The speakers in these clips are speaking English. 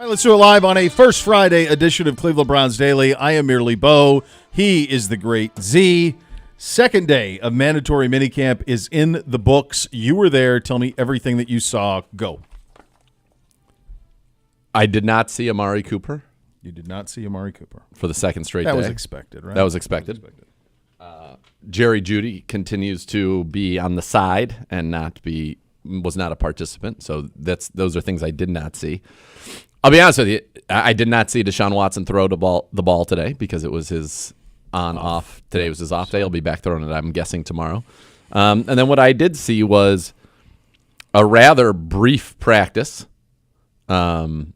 All right, let's do it live on a first Friday edition of Cleveland Browns Daily. I am merely Bo. He is the great Z. Second day of mandatory minicamp is in the books. You were there. Tell me everything that you saw. Go. I did not see Amari Cooper. You did not see Amari Cooper. For the second straight day. That was expected, right? That was expected. Jerry Jeudy continues to be on the side and was not a participant. So those are things I did not see. I'll be honest with you. I did not see Deshaun Watson throw the ball today because it was his on-off. Today was his off day. He'll be back throwing it, I'm guessing, tomorrow. And then what I did see was a rather brief practice. Not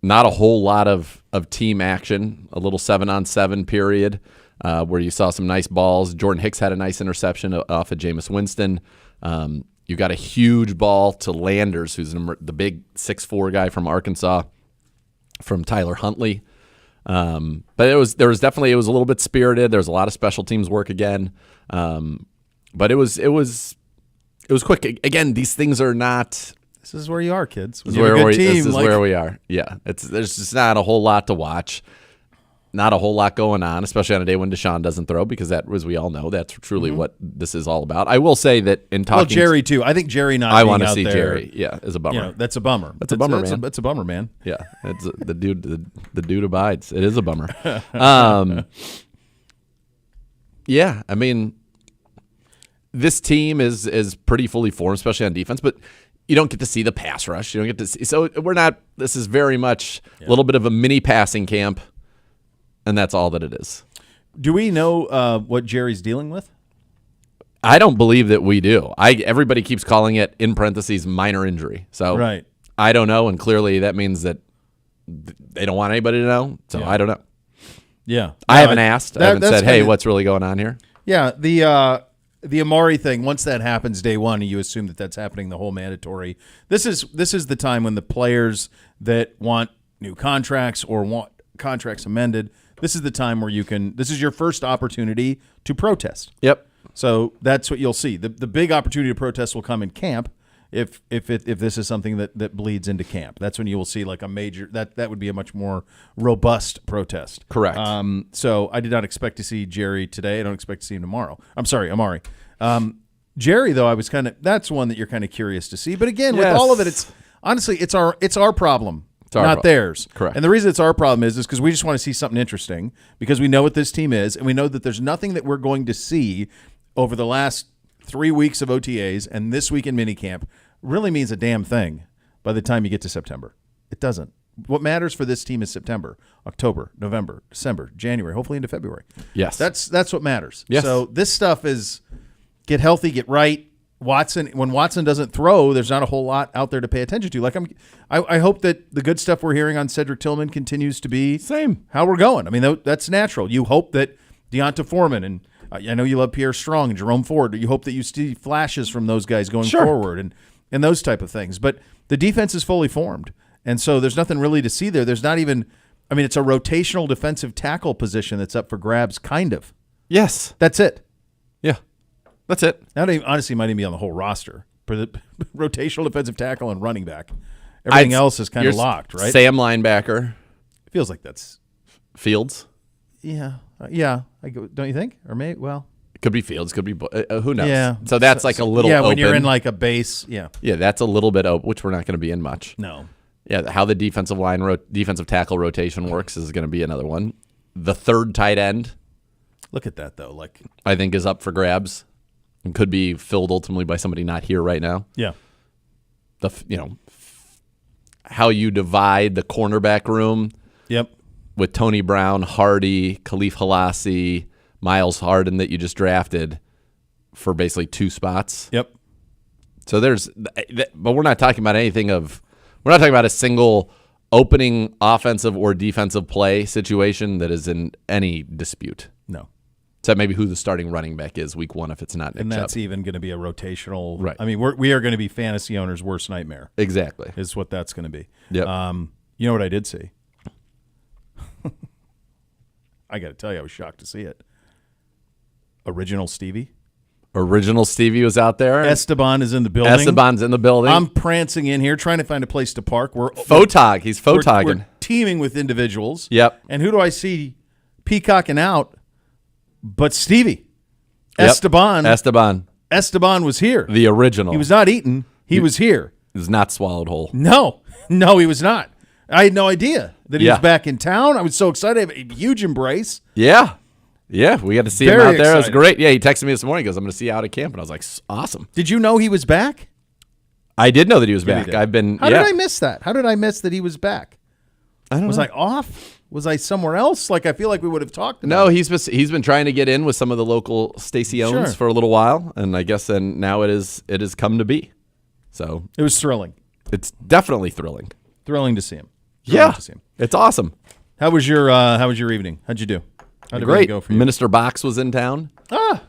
a whole lot of team action. A little 7-on-7 period where you saw some nice balls. Jordan Hicks had a nice interception off of Jameis Winston. You got a huge ball to Landers, who's the big 6'4" guy from Arkansas, from Tyler Huntley. But it was a little bit spirited. There was a lot of special teams work again. But it was quick. Again, these things are not. This is where you are, kids. This is where we are. Yeah, there's just not a whole lot to watch. Not a whole lot going on, especially on a day when Deshaun doesn't throw, because that, as we all know, that's truly what this is all about. I will say that in talking, Jerry too. I think Jerry not. I want to out see there, Jerry. Yeah, is a bummer. That's a bummer. That's a bummer, man. That's a bummer, man. Yeah, it's the dude. The dude abides. It is a bummer. Yeah, I mean, this team is pretty fully formed, especially on defense, but you don't get to see the pass rush. You don't get to see. So we're not. This is very much a little bit of a mini passing camp. And that's all that it is. Do we know what Jerry's dealing with? I don't believe that we do. Everybody keeps calling it, in parentheses, minor injury. So right. I don't know, and clearly that means that they don't want anybody to know. So I don't know. Yeah. I haven't asked. I haven't said, hey, what's really going on here? Yeah, the Amari thing, once that happens day one, you assume that that's happening the whole mandatory. This is the time when the players that want new contracts or want contracts amended, this is the time where this is your first opportunity to protest. Yep. So that's what you'll see. The big opportunity to protest will come in camp if this is something that bleeds into camp. That's when you will see like a major, that would be a much more robust protest. Correct. So I did not expect to see Jerry today. I don't expect to see him tomorrow. I'm sorry, Amari. Jerry, though, that's one that you're kind of curious to see. But again, with all of it, it's our problem. Not theirs. Correct. And the reason it's our problem is because we just want to see something interesting because we know what this team is, and we know that there's nothing that we're going to see over the last 3 weeks of OTAs and this week in minicamp really means a damn thing by the time you get to September. It doesn't. What matters for this team is September, October, November, December, January, hopefully into February. Yes. That's what matters. Yes. So this stuff is get healthy, get right. When Watson doesn't throw, there's not a whole lot out there to pay attention to. Like I hope that the good stuff we're hearing on Cedric Tillman continues to be how we're going. I mean, that's natural. You hope that Deonta Foreman and I know you love Pierre Strong and Jerome Ford, but you hope that you see flashes from those guys going forward and those type of things. But the defense is fully formed, and so there's nothing really to see there. There's not even. I mean, it's a rotational defensive tackle position that's up for grabs, kind of. Yes, that's it. Yeah. That's it. That honestly might even be on the whole roster for the rotational defensive tackle and running back. Everything else is kind of locked, right? Sam linebacker. It feels like that's Fields. Yeah. Don't you think? Or maybe it could be Fields. Could be who knows? Yeah. So that's like a little when open. you're in like a base. Yeah. Yeah, that's a little bit open, which we're not going to be in much. No. Yeah, how the defensive tackle rotation works is going to be another one. The third tight end. Look at that though. Like I think is up for grabs. And could be filled ultimately by somebody not here right now. Yeah. How you divide the cornerback room. Yep. With Tony Brown, Hardy, Khalif Halasi, Miles Harden that you just drafted for basically 2 spots. Yep. So but we're not talking about we're not talking about a single opening offensive or defensive play situation that is in any dispute. No. Except maybe who the starting running back is week 1 if it's not Nick And that's Chubb. even going to be a rotational. Right. I mean, we are going to be fantasy owners' worst nightmare. Exactly. Is what that's going to be. Yep. You know what I did see? I got to tell you, I was shocked to see it. Original Stevie. Original Stevie was out there. Esteban is in the building. Esteban's in the building. I'm prancing in here trying to find a place to park. Photog. He's photogging. We're teaming with individuals. Yep. And who do I see peacocking out but Stevie? Yep. Esteban was here. The original. He was not eaten. He was here. He was not swallowed whole. No, he was not. I had no idea that he was back in town. I was so excited. A huge embrace. Yeah. Yeah, we got to see him out there. It was great. Yeah, he texted me this morning. He goes, I'm going to see you out at camp. And I was like, awesome. Did you know he was back? I did know that he was back. How did I miss that? How did I miss that he was back? I don't know. Was I off? Was I somewhere else? Like, I feel like we would have talked about No, he's been trying to get in with some of the local Stacy-owns for a little while. And I guess then now it has come to be. So it was thrilling. It's definitely thrilling. Thrilling to see him. It's awesome. How was your evening? How'd you do? How did Great. it go for you? Minister Box was in town.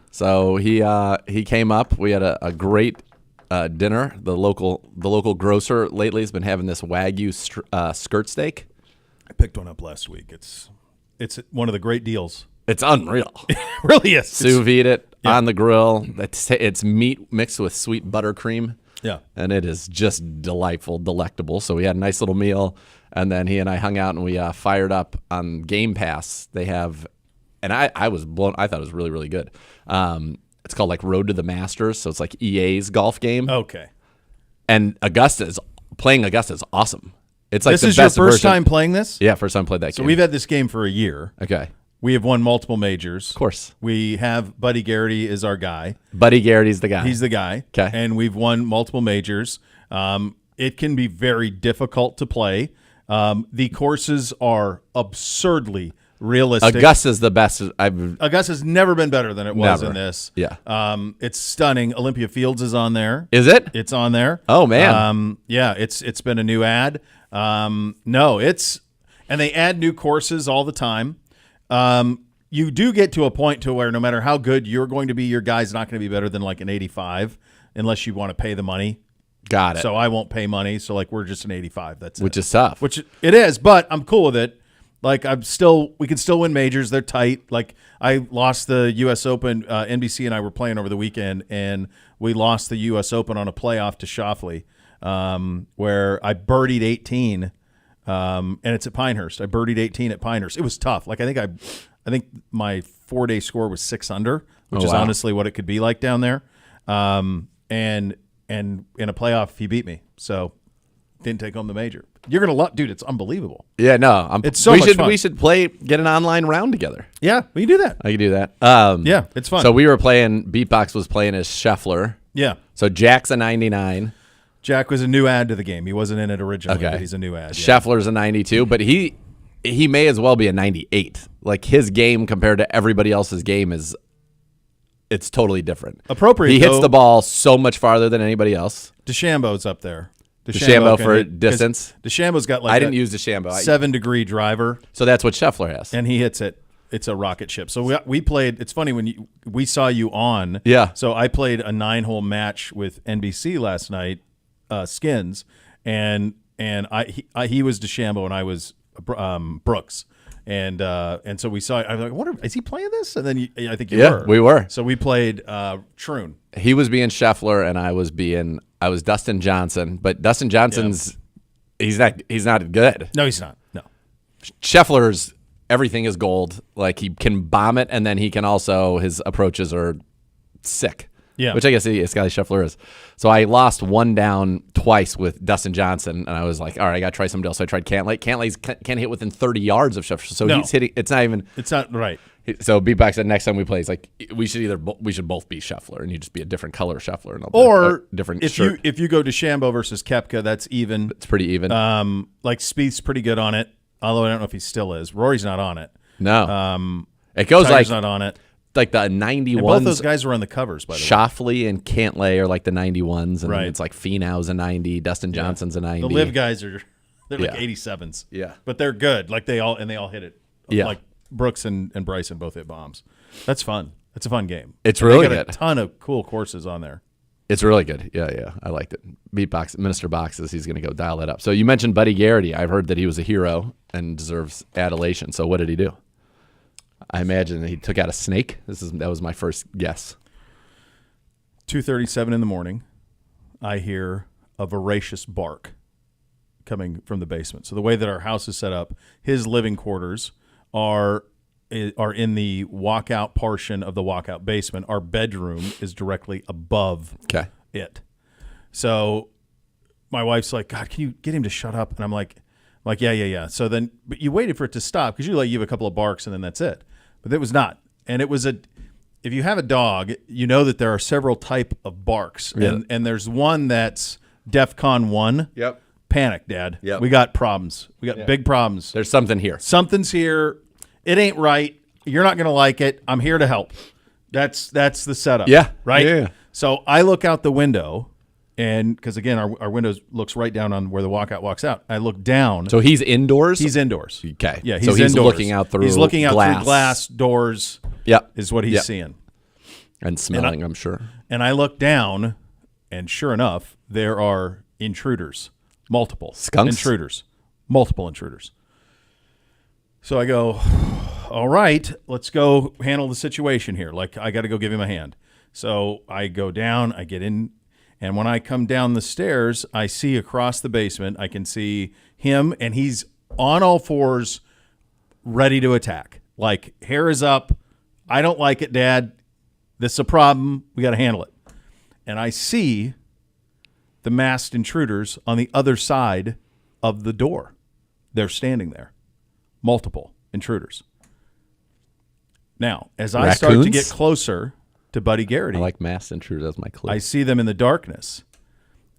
So he came up. We had a great dinner. The local grocer lately has been having this Wagyu skirt steak. I picked one up last week. It's one of the great deals. It's unreal. It really is. Sous vide it on the grill. It's meat mixed with sweet buttercream. Yeah. And it is just delightful, delectable. So we had a nice little meal, and then he and I hung out, and we fired up on Game Pass. They have, and I was blown. I thought it was really, really good. It's called like Road to the Masters, so it's like EA's golf game. Okay. And playing Augusta is awesome. It's like this the is best your first version. time playing this? Yeah, first time played that game. So we've had this game for a year. Okay. We have won multiple majors. Of course. We have Buddy Garrity is our guy. Buddy Garrity's the guy. He's the guy. Okay. And we've won multiple majors. It can be very difficult to play. The courses are absurdly realistic. Augusta's the best. Augusta's never been better than it was in this. Yeah. It's stunning. Olympia Fields is on there. Is it? It's on there. Oh, man. Yeah, it's been a new ad. And they add new courses all the time. You do get to a point to where no matter how good you're going to be, your guy's not going to be better than like an 85 unless you want to pay the money. Got it. So I won't pay money. So like we're just an 85. That's Which is tough. Which it is, but I'm cool with it. Like we can still win majors. They're tight. Like I lost the U.S. Open. NBC and I were playing over the weekend, and we lost the U.S. Open on a playoff to Shoffley, where I birdied 18. And it's at Pinehurst. I birdied 18 at Pinehurst. It was tough. Like I think my 4-day score was 6 under, which is honestly what it could be like down there. And in a playoff, he beat me, so didn't take home the major. You're gonna love, dude. It's unbelievable. Yeah, no, it's so much fun. We should get an online round together. Yeah, we can do that. I can do that. Yeah, it's fun. So we were playing. Beatbox was playing as Scheffler. Yeah. So Jack's a 99. Jack was a new ad to the game. He wasn't in it originally, but he's a new ad. Yeah. Scheffler's a 92, but he may as well be a 98. Like his game compared to everybody else's game it's totally different. Appropriate. He hits the ball so much farther than anybody else. DeChambeau's up there. DeChambeau for distance. DeChambeau's got like I didn't use DeChambeau. 7-degree driver. So that's what Scheffler has. And he hits it. It's a rocket ship. So we played. It's funny when we saw you on. Yeah. So I played a 9-hole match with NBC last night, Skins, and he was DeChambeau and I was Brooks, and so we saw. I was like, is he playing this? And then I think you were. We were. So we played Troon. He was being Scheffler and I was Dustin Johnson, but Dustin Johnson's he's not good. No, he's not. No. Scheffler's everything is gold. Like he can bomb it, and then he can also his approaches are sick. Yeah. Which I guess Scotty Scheffler is. So I lost one down twice with Dustin Johnson, and I was like, all right, I got to try something else. So I tried Cantlay. Cantlay's can't hit within 30 yards of Scheffler. So he's hitting. It's not right. So Beatbox said next time we play, he's like, we should both be Scheffler, and you just be a different color Scheffler, and or different if shirt. if you go to DeChambeau versus Koepka, that's even. It's pretty even. Like Spieth's pretty good on it, although I don't know if he still is. Rory's not on it. No. It goes Tiger's like not on it. Like the 91s. And both those guys were on the covers, by the way. Shoffley and Cantlay are like the 91s, and right. it's like Finau's a 90, Dustin Johnson's a 90. The live guys they're like 87s. Yeah. But they're good. Like they all hit it. Yeah. Like Brooks and Bryson both hit bombs. That's fun. It's a fun game. It's really they good. got a ton of cool courses on there. It's really good. Yeah. I liked it. Beatbox, Minister Boxes, he's going to go dial it up. So you mentioned Buddy Garrity. I've heard that he was a hero and deserves adulation. So what did he do? I imagine he took out a snake. That was my first guess. 2:37 in the morning, I hear a voracious bark coming from the basement. So the way that our house is set up, his living quarters are in the walkout portion of the walkout basement. Our bedroom is directly above it. So my wife's like, God, can you get him to shut up? And I'm like, yeah. So then, but you waited for it to stop because you give a couple of barks and then that's it. But it was not. And it was if you have a dog, you know that there are several type of barks. Yeah. And there's one that's DEFCON 1. Yep. Panic, Dad. Yep. We got problems. We got big problems. There's something here. Something's here. It ain't right. You're not going to like it. I'm here to help. That's the setup. Yeah. Right? Yeah. So I look out the window, and because, again, our window looks right down on where the walkout walks out. I look down. So he's indoors? He's indoors. Okay. Yeah, he's indoors. Looking out through He's looking out glass. through glass doors. Yep. Is what he's seeing. And smelling, I'm sure. And I look down, and sure enough, there are intruders. Multiple. Skunks? Intruders. Multiple intruders. So I go, all right, let's go handle the situation here. Like, I got to go give him a hand. So I go down, I get in, and when I come down the stairs, I see across the basement, I can see him, and he's on all fours, ready to attack. Like, hair is up. I don't like it, Dad. This is a problem. We got to handle it. And I see the masked intruders on the other side of the door. They're standing there. Multiple intruders. Now, as I start to get closer to Buddy Garrett, I like masked intruders as my clue. I see them in the darkness,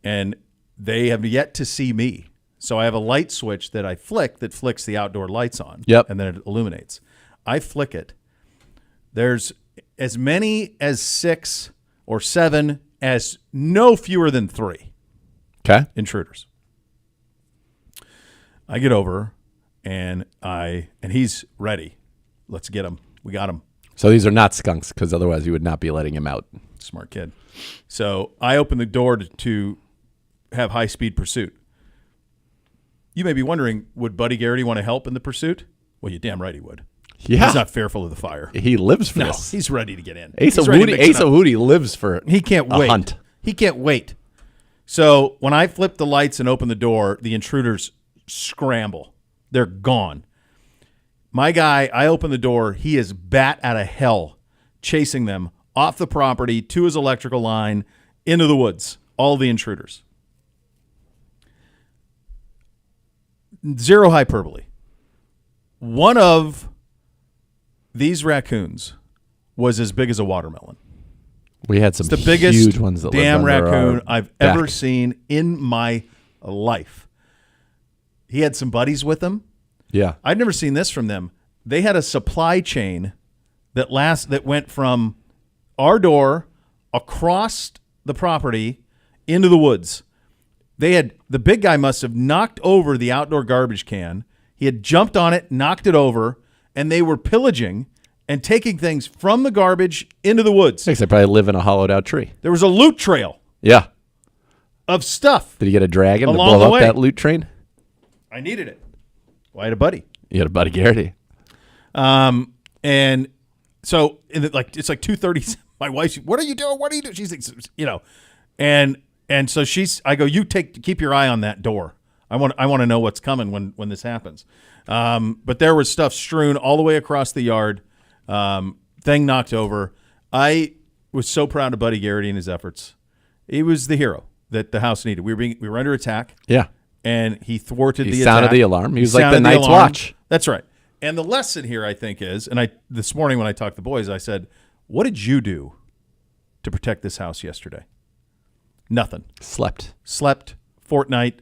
and they have yet to see me. So I have a light switch that I flick that flicks the outdoor lights on, and then it illuminates. I flick it. There's as many as 6 or 7, as no fewer than 3 intruders. I get over, and he's ready. Let's get him. We got him. So these are not skunks, because otherwise you would not be letting him out. Smart kid. So I open the door to have high-speed pursuit. You may be wondering, would Buddy Garrett want to help in the pursuit? Well, you're damn right he would. Yeah. He's not fearful of the fire. He lives for this. He's ready to get in. Ace of Hootie lives for He can't wait. Hunt. He can't wait. So when I flip the lights and open the door, the intruders scramble. They're gone. My guy, I open the door. He is bat out of hell, chasing them off the property to his electrical line, into the woods. All the intruders. Zero hyperbole. One of these raccoons was as big as a watermelon. We had some the biggest huge ones that damn lived under raccoon our I've back. ever seen in my life. He had some buddies with him. Yeah. I'd never seen this from them. They had a supply chain that went from our door across the property into the woods. The big guy must have knocked over the outdoor garbage can. He had jumped on it, knocked it over, and they were pillaging and taking things from the garbage into the woods. They probably live in a hollowed out tree. There was a loot trail. Yeah. Of stuff. Did you get a dragon along to blow the way. up that loot train? I needed it. Well, I had a buddy. You had a Buddy Garrett. And so it's like 2:30. My wife's, what are you doing? What are you doing? She's like, and so I go, keep your eye on that door. I want to know what's coming when this happens. But there was stuff strewn all the way across the yard. Thing knocked over. I was so proud of Buddy Garrett and his efforts. He was the hero that the house needed. We were under attack. Yeah. And he thwarted the attack. He sounded the alarm. He was like the Night's Watch. That's right. And the lesson here, I think, is, and this morning when I talked to the boys, I said, what did you do to protect this house yesterday? Nothing. Slept. Fortnite,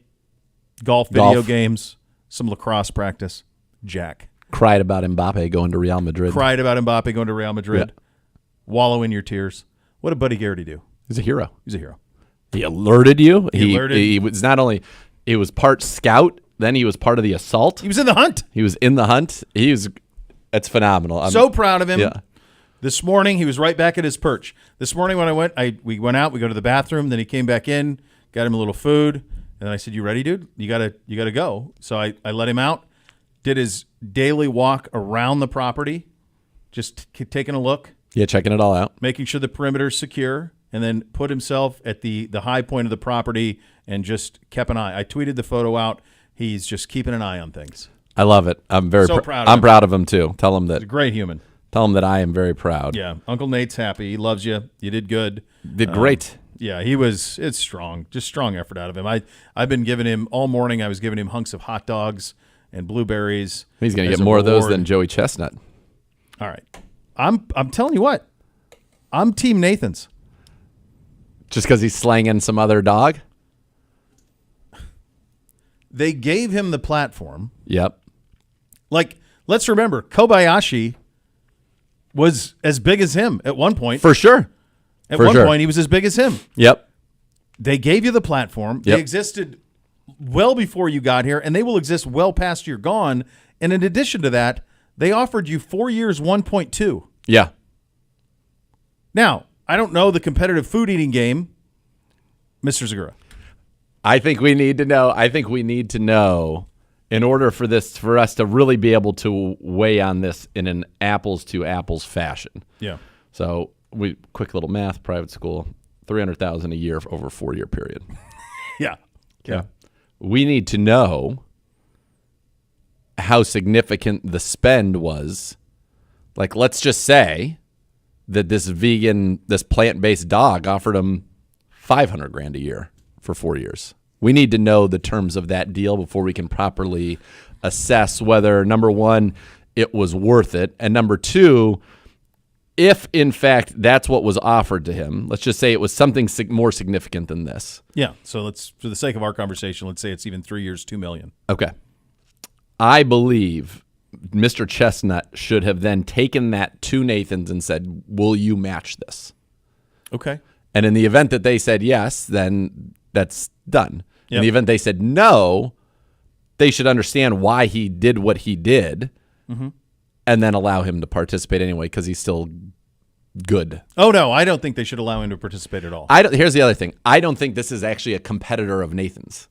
golf video games, some lacrosse practice. Jack. Cried about Mbappe going to Real Madrid. Yeah. Wallow in your tears. What did Buddy Garrett do? He's a hero. He alerted you. He was not only, he was part scout, then he was part of the assault. He was in the hunt. That's phenomenal. I'm so proud of him. Yeah. This morning, he was right back at his perch. This morning when we went out, we go to the bathroom, then he came back in, got him a little food, and I said, you ready, dude? You gotta go. So I let him out, did his daily walk around the property, just taking a look. Yeah, checking it all out. Making sure the perimeter's secure, and then put himself at the high point of the property and just kept an eye. I tweeted the photo out. He's just keeping an eye on things. I love it. I'm very proud. I'm proud of him too. Tell him that. He's a great human. Tell him that I am very proud. Yeah, Uncle Nate's happy. He loves you. You did good. Did great. Yeah, it's strong. Just strong effort out of him. I've been giving him all morning. I was giving him hunks of hot dogs and blueberries. He's going to get more of those than Joey Chestnut. All right, I'm telling you what. I'm Team Nathan's. Just because he's slanging some other dog. They gave him the platform. Yep. Like, let's remember, Kobayashi was as big as him at one point. For sure. At one point, he was as big as him. Yep. They gave you the platform. Yep. They existed well before you got here, and they will exist well past you're gone. And in addition to that, they offered you 4 years, 1.2. Yeah. Now, I don't know the competitive food eating game, Mr. Zagura. I think we need to know in order for us to really be able to weigh on this in an apples to apples fashion. Yeah. So quick little math, private school, $300,000 a year over a 4-year period. Yeah. Yeah. We need to know how significant the spend was. Like, let's just say that this plant-based dog offered him $500,000 a year for 4 years. We need to know the terms of that deal before we can properly assess whether, number one, it was worth it, and number two, if in fact that's what was offered to him. Let's just say it was something more significant than this. Yeah. So let's, for the sake of our conversation, let's say it's even 3 years, $2 million. Okay. I believe Mr. Chestnut should have then taken that to Nathan's and said, "Will you match this?" Okay. And in the event that they said yes, then that's done. Yep. In the event they said no, they should understand why he did what he did, and then allow him to participate anyway because he's still good. Oh, no, I don't think they should allow him to participate at all. Here's the other thing. I don't think this is actually a competitor of Nathan's.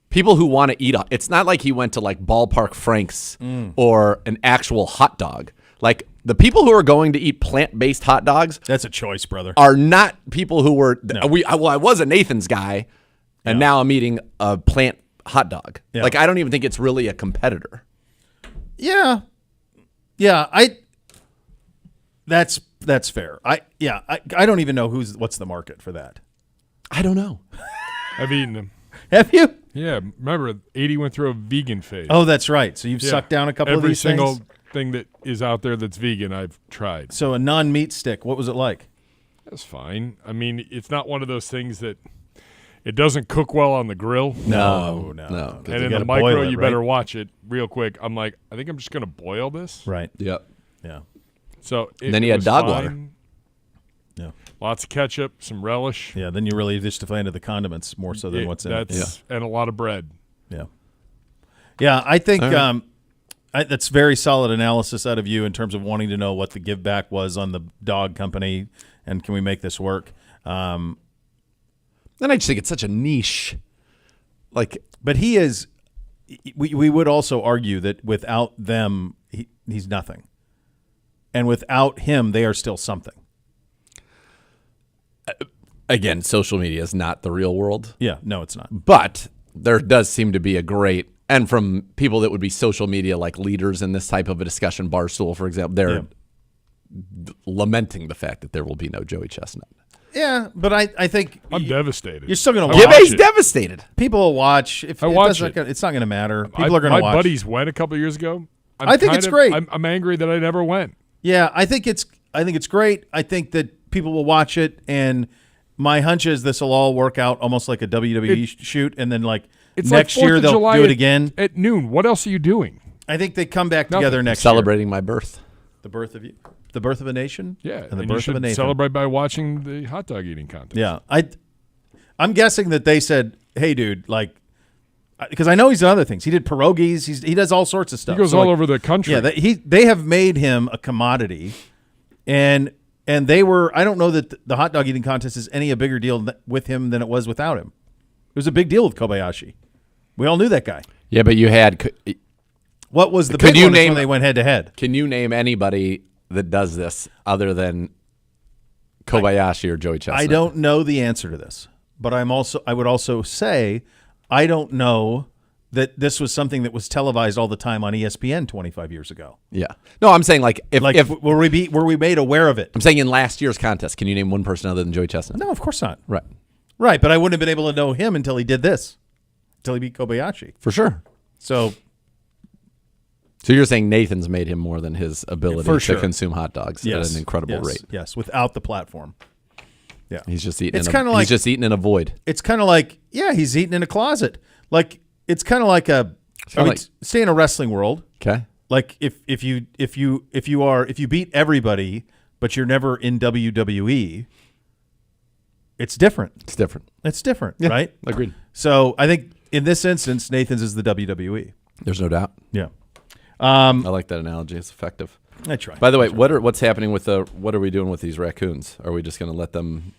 People who want to eat, it's not like he went to like Ballpark Frank's or an actual hot dog. Like the people who are going to eat plant-based hot dogs, That's a choice, brother. are not people who were. No. I was a Nathan's guy, and now I'm eating a plant hot dog. Yeah. Like I don't even think it's really a competitor. Yeah. That's fair. I don't even know what's the market for that. I don't know. I've eaten them. Have you? Yeah, remember 80 went through a vegan phase. Oh, that's right. So you've sucked down a couple of these Every things? single thing that is out there that's vegan, I've tried. So a non-meat stick, what was it like? That's fine. I mean, it's not one of those things that it doesn't cook well on the grill. No. And You in the gotta micro, boil it, you right? better watch it real quick. I'm like, I think I'm just going to boil this. Right. Yep. Yeah. So Then you had was dog fine. water. Yeah. Lots of ketchup, some relish. Yeah. Then you really just defended the condiments more so than what's in it. And a lot of bread. Yeah. Yeah. I think All right. that's very solid analysis out of you in terms of wanting to know what the give back was on the dog company and can we make this work. Then I just think it's such a niche. Like, But he is. We would also argue that without them, he's nothing, and without him, they are still something. again, social media is not the real world. Yeah, no, it's not. But there does seem to be a great, and from people that would be social media like leaders in this type of a discussion, Barstool, for example, they're lamenting the fact that there will be no Joey Chestnut. Yeah, but I think I'm devastated. You're still going to watch. Gibby's it. devastated. People will watch. If I it watch doesn't- it. It's not going to matter. People are going to My watch. buddies went a couple of years ago. I think it's great. I'm angry that I never went. Yeah, I think it's great. I think that people will watch it, and my hunch is this will all work out almost like a WWE shoot, and then It's next like 4th year of they'll July do it again. at noon. What else are you doing? I think they come back Nothing. together next Celebrating my birth. year. The birth of you, the birth of a nation. Yeah, and the you birth of should a Nathan. celebrate by watching the hot dog eating contest. Yeah, I'm guessing that they said, "Hey, dude, because I know he's done other things. He did pierogies. He does all sorts of stuff. He goes So, all over the country. Yeah, they have made him a commodity, and they were. I don't know that the hot dog eating contest is any a bigger deal with him than it was without him. It was a big deal with Kobayashi. We all knew that guy. Yeah, but you had. What was the Could big you one name- when they went head to head? Can you name anybody that does this other than Kobayashi or Joey Chestnut? I don't know the answer to this, but I would also say I don't know that this was something that was televised all the time on ESPN 25 years ago. Yeah. No, I'm saying if were we made aware of it? I'm saying in last year's contest, can you name one person other than Joey Chestnut? No, of course not. Right. But I wouldn't have been able to know him until he did this, until he beat Kobayashi. For sure. So you're saying Nathan's made him more than his ability to consume hot dogs at an incredible rate. Yes, without the platform. Yeah. He's just eating he's just eating in a void. It's kind of like, he's eating in a closet. Like it's kind of like stay in a wrestling world. Okay. Like if you beat everybody but you're never in WWE, it's different. It's different, yeah, right? Agreed. So I think in this instance, Nathan's is the WWE. There's no doubt. Yeah. I like that analogy. It's effective. I try. By the way, what's happening with what are we doing with these raccoons? Are we just going to let them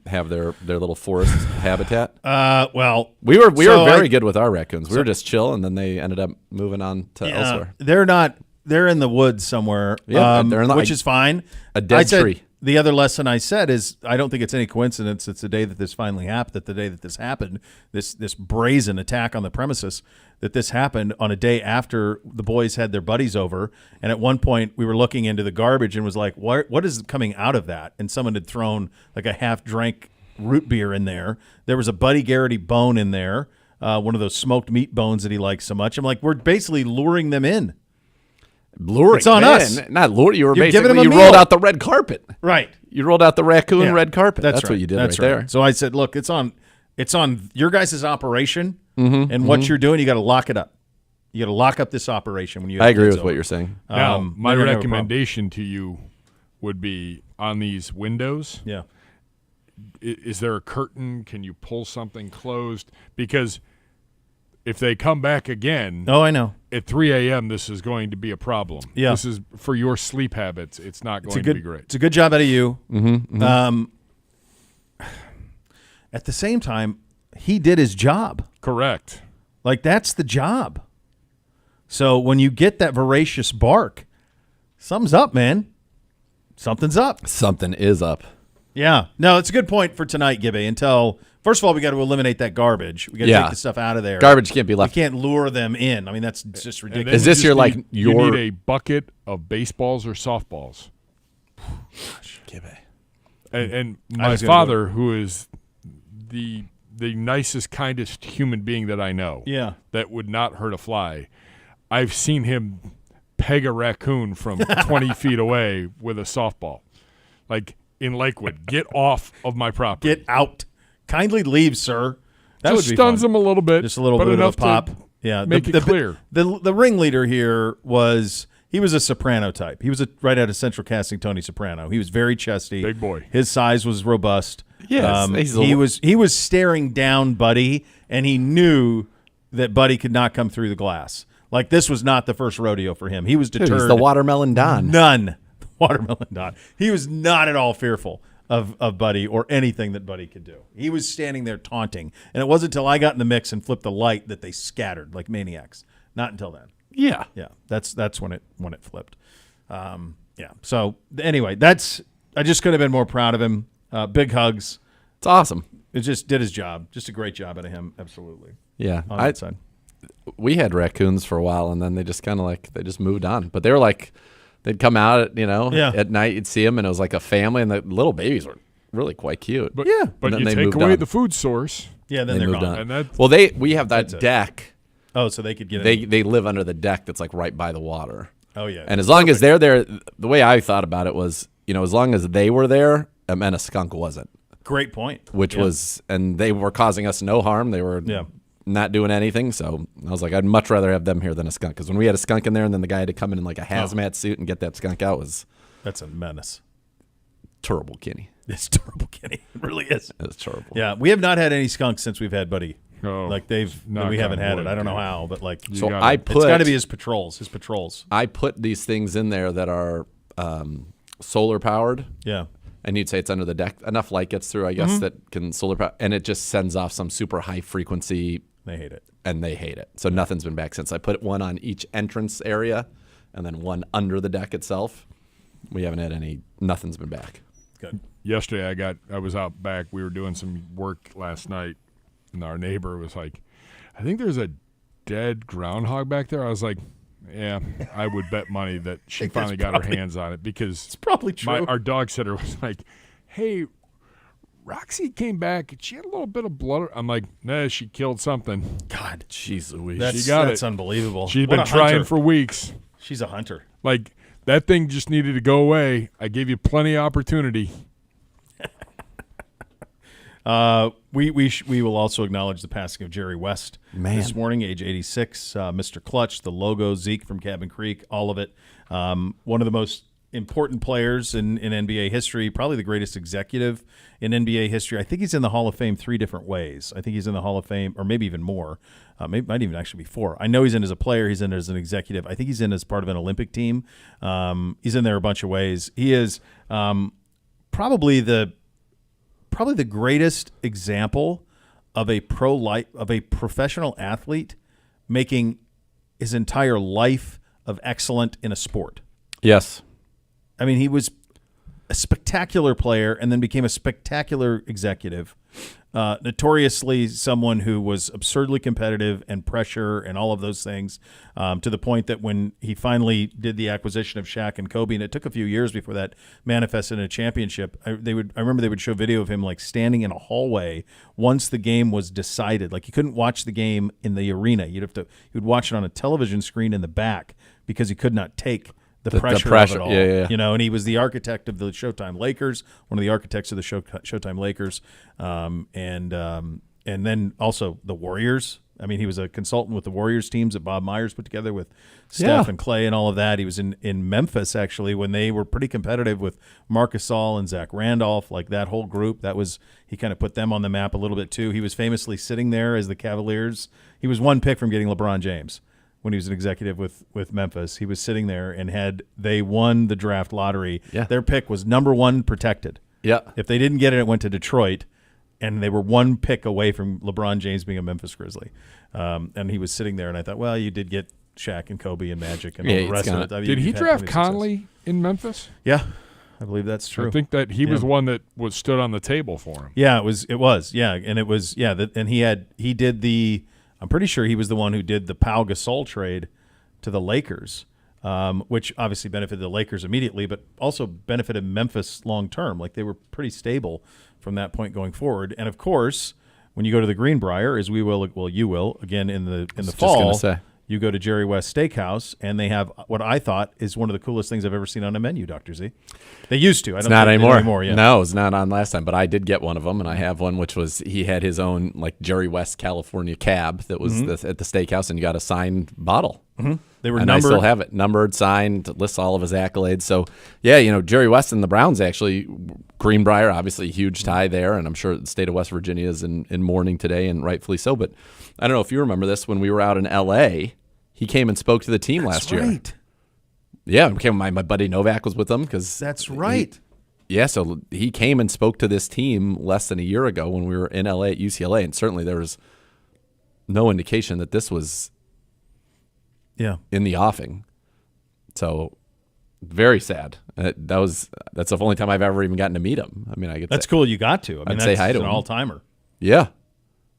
have their little forest habitat? Well, we were very good with our raccoons. We were just chill, and then they ended up moving on to elsewhere. They're in the woods somewhere. Yeah, which is fine. A dead tree. The other lesson I said is I don't think it's any coincidence. It's the day that this finally happened. That the day that this happened, this brazen attack on the premises, that this happened on a day after the boys had their buddies over. And at one point, we were looking into the garbage and was like, "What is coming out of that?" And someone had thrown like a half-drank root beer in there. There was a Buddy Garrity bone in there, one of those smoked meat bones that he likes so much. I'm like, we're basically luring them in. Luring. It's on us. Not luring. You were You're basically giving them a you rolled meal. out the red carpet. Right. You rolled out the raccoon red carpet. That's right. what you did That's right there. So I said, look, it's on your guys' operation, and what you're doing, you got to lock it up. You got to lock up this operation when you. I agree with what you're saying. Now, my recommendation to you would be on these windows. Yeah. Is there a curtain? Can you pull something closed? Because if they come back again, I know. At 3 a.m., this is going to be a problem. Yeah. This is for your sleep habits. It's not going to be great. It's a good job out of you. Mm-hmm. At the same time, he did his job. Correct. Like, that's the job. So when you get that voracious bark, something's up, man. Something's up. Something is up. Yeah. No, it's a good point for tonight, Gibby. First of all, we got to eliminate that garbage. We got to take the stuff out of there. Garbage can't be left. We can't lure them in. I mean, that's just ridiculous. Is this you your need a bucket of baseballs or softballs? Gosh, Gibby. And my father, who is the nicest, kindest human being that I know, that would not hurt a fly. I've seen him peg a raccoon from 20 feet away with a softball, like in Lakewood. Get off of my property. Get out. Kindly leave, sir. That just would be stuns fun. him a little bit. Just a little bit of a pop. Yeah, make it clear. The ringleader here he was a soprano type. He was right out of Central Casting Tony Soprano. He was very chesty. Big boy. His size was robust. Yes, he was staring down Buddy, and he knew that Buddy could not come through the glass. Like, this was not the first rodeo for him. He was deterred. Dude, he's the watermelon Don. None. The watermelon Don. He was not at all fearful of Buddy or anything that Buddy could do. He was standing there taunting. And it wasn't until I got in the mix and flipped the light that they scattered like maniacs. Not until then. Yeah. Yeah. That's when it flipped. Yeah. So anyway, I just could have been more proud of him. Big hugs. It's awesome. It just did his job. Just a great job out of him. Absolutely. Yeah. On that side. We had raccoons for a while, and then they just kind of they just moved on. But they were they'd come out, at night. You'd see them, and it was like a family, and the little babies were really quite cute. But you take away the food source. Yeah, then they're gone. And we have that deck. Oh, so they could get in. They live under the deck that's like right by the water. Oh yeah. And as long as they're there, the way I thought about it was, as long as they were there, it meant a skunk wasn't. Great point. And they were causing us no harm. They were not doing anything. So I was like, I'd much rather have them here than a skunk. Because when we had a skunk in there and then the guy had to come in like a hazmat suit and get that skunk out that's a menace. Terrible, Kenny. It's terrible, Kenny. It really is. It's terrible. Yeah, we have not had any skunks since we've had Buddy. Oh, we haven't had it. I don't know how, but it's got to be his patrols. I put these things in there that are solar powered. Yeah. And you'd say it's under the deck. Enough light gets through, I guess, that can solar power, and it just sends off some super high frequency. They hate it. And they hate it. So nothing's been back since. I put one on each entrance area and then one under the deck itself. We haven't had nothing's been back. Good. yesterday I was out back. We were doing some work last night, and our neighbor was like, I think there's a dead groundhog back there. I was like, yeah, I would bet money that she finally got her hands on it, because it's probably true. Our dog sitter was like, hey, Roxy came back. She had a little bit of blood. I'm like, nah, she killed something. God, jeez Louise. That's unbelievable. She's been trying for weeks. She's a hunter. Like, that thing just needed to go away. I gave you plenty of opportunity. We will also acknowledge the passing of Jerry West this morning, age 86. Mr. Clutch, the logo, Zeke from Cabin Creek, all of it. One of the most important players in NBA history, probably the greatest executive in NBA history. I think he's in the Hall of Fame 3 different ways. I think he's in the Hall of Fame, or maybe even more. Might even actually be 4. I know he's in as a player. He's in as an executive. I think he's in as part of an Olympic team. He's in there a bunch of ways. He is probably the greatest example of a professional athlete making his entire life of excellent in a sport. Yes. I mean, he was a spectacular player and then became a spectacular executive. Notoriously someone who was absurdly competitive and pressure and all of those things, to the point that when he finally did the acquisition of Shaq and Kobe, and it took a few years before that manifested in a championship, I remember they would show video of him like standing in a hallway once the game was decided. Like, you couldn't watch the game in the arena. You would watch it on a television screen in the back because he could not take the pressure of it all. Yeah. You know, and he was the architect of the Showtime Lakers, one of the architects of the Showtime Lakers, and then also the Warriors. I mean, he was a consultant with the Warriors teams that Bob Myers put together with Steph and Clay and all of that. He was in Memphis, actually, when they were pretty competitive with Marc Gasol and Zach Randolph, like that whole group. He kind of put them on the map a little bit too. He was famously sitting there as the Cavaliers. He was one pick from getting LeBron James. When he was an executive with Memphis, he was sitting there, and had they won the draft lottery, their pick was number 1 protected. Yeah. If they didn't get it, it went to Detroit, and they were one pick away from LeBron James being a Memphis Grizzly. And he was sitting there, and I thought, well, you did get Shaq and Kobe and Magic and all the rest of it. I mean, did he draft Conley in Memphis? Yeah, I believe that's true. I think that he was one that stood on the table for him. Yeah, it was. Yeah, and it was. Yeah, and he did the. I'm pretty sure he was the one who did the Pau Gasol trade to the Lakers, which obviously benefited the Lakers immediately, but also benefited Memphis long term. Like, they were pretty stable from that point going forward. And of course, when you go to the Greenbrier, as you will again in the fall, you go to Jerry West Steakhouse, and they have what I thought is one of the coolest things I've ever seen on a menu, Dr. Z. They used to. I don't not think anymore. Yeah. No, it's not on last time, but I did get one of them, and I have one, which was he had his own like Jerry West California cab that was at the steakhouse, and you got a signed bottle. Mm-hmm. They were and numbered. I still have it, numbered, signed, lists all of his accolades. So, yeah, Jerry West and the Browns actually, Greenbrier, obviously a huge tie there, and I'm sure the state of West Virginia is in mourning today, and rightfully so. But I don't know if you remember this, when we were out in L.A., he came and spoke to the team last year. Right. Yeah, my buddy Novak was with them. That's right. So he came and spoke to this team less than a year ago when we were in L.A. at UCLA, and certainly there was no indication that this was in the offing. So very sad. That's the only time I've ever even gotten to meet him. I mean, that's cool. You got to. I mean, I'd say hi to him. An all-timer. Yeah.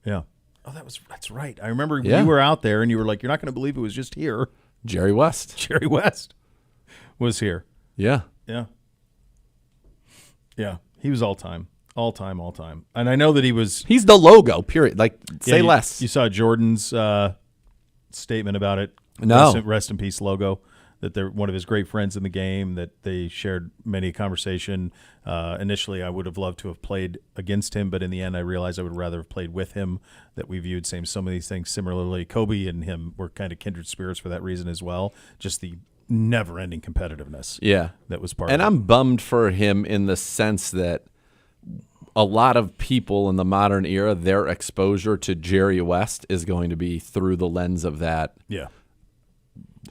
Yeah. Oh, that's right. I remember you were out there, and you were like, "You're not going to believe it was just here." Jerry West. Jerry West was here. Yeah. Yeah. Yeah. He was all time. And I know that he's the logo, period. Like, say less. You saw Jordan's statement about it. No. Rest in peace logo. That they're one of his great friends in the game, that they shared many conversation. Initially, I would have loved to have played against him, but in the end, I realized I would rather have played with him, that we viewed some of these things similarly. Kobe and him were kind of kindred spirits for that reason as well, just the never-ending competitiveness that was part of it. And I'm bummed for him in the sense that a lot of people in the modern era, their exposure to Jerry West is going to be through the lens of that. Yeah.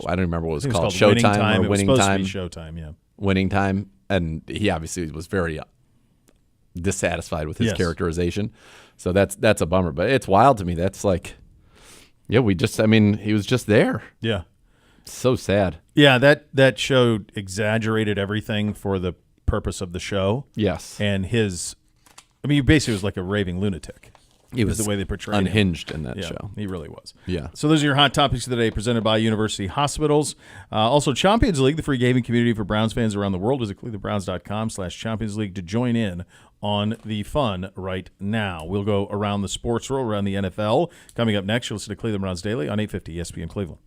I don't remember what it was called. Showtime or Winning Time. To be Showtime, yeah. Winning Time. And he obviously was very dissatisfied with his characterization. So that's a bummer. But it's wild to me. That's like, he was just there. Yeah. So sad. Yeah, that show exaggerated everything for the purpose of the show. Yes. And he basically was like a raving lunatic. He was the way they portrayed unhinged him. in that show. He really was. Yeah. So those are your hot topics of the day, presented by University Hospitals. Also, Champions League, the free gaming community for Browns fans around the world. Visit clevelandbrowns.com/Champions League to join in on the fun right now. We'll go around the sports world, around the NFL. Coming up next, you'll listen to Cleveland Browns Daily on 850 ESPN Cleveland.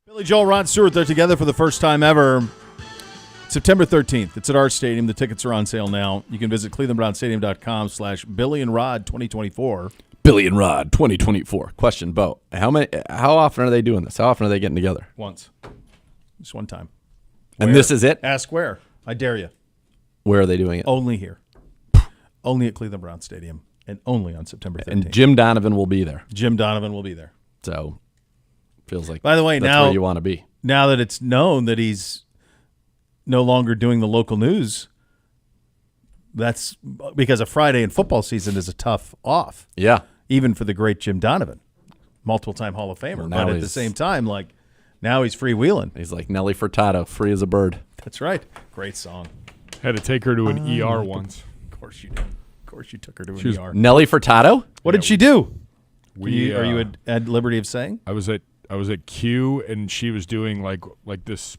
Billy Joel, Ron Stewart, they're together for the first time ever. September 13th. It's at our stadium. The tickets are on sale now. You can visit clevelandbrownstadium.com/Billy and Rod 2024. Billy and Rod 2024. Question, Bo. How often are they doing this? How often are they getting together? Once. Just one time. And Where? this is it? Ask where. I dare you. Where are they doing it? Only here. Only at Cleveland Browns Stadium. And only on September 13th. And Jim Donovan will be there. Jim Donovan will be there. So, feels like by the way, that's now where you want to be. Now that it's known that he's no longer doing the local news, that's because a Friday in football season is a tough off. Yeah. Even for the great Jim Donovan, multiple-time Hall of Famer. But at the same time, like, now he's freewheeling. He's like Nelly Furtado, free as a bird. That's right. Great song. Had to take her to an ER once. Of course you did. Of course you took her to an ER. Nelly Furtado? What did she do? Are you at liberty of saying? I was at Q, and she was doing like this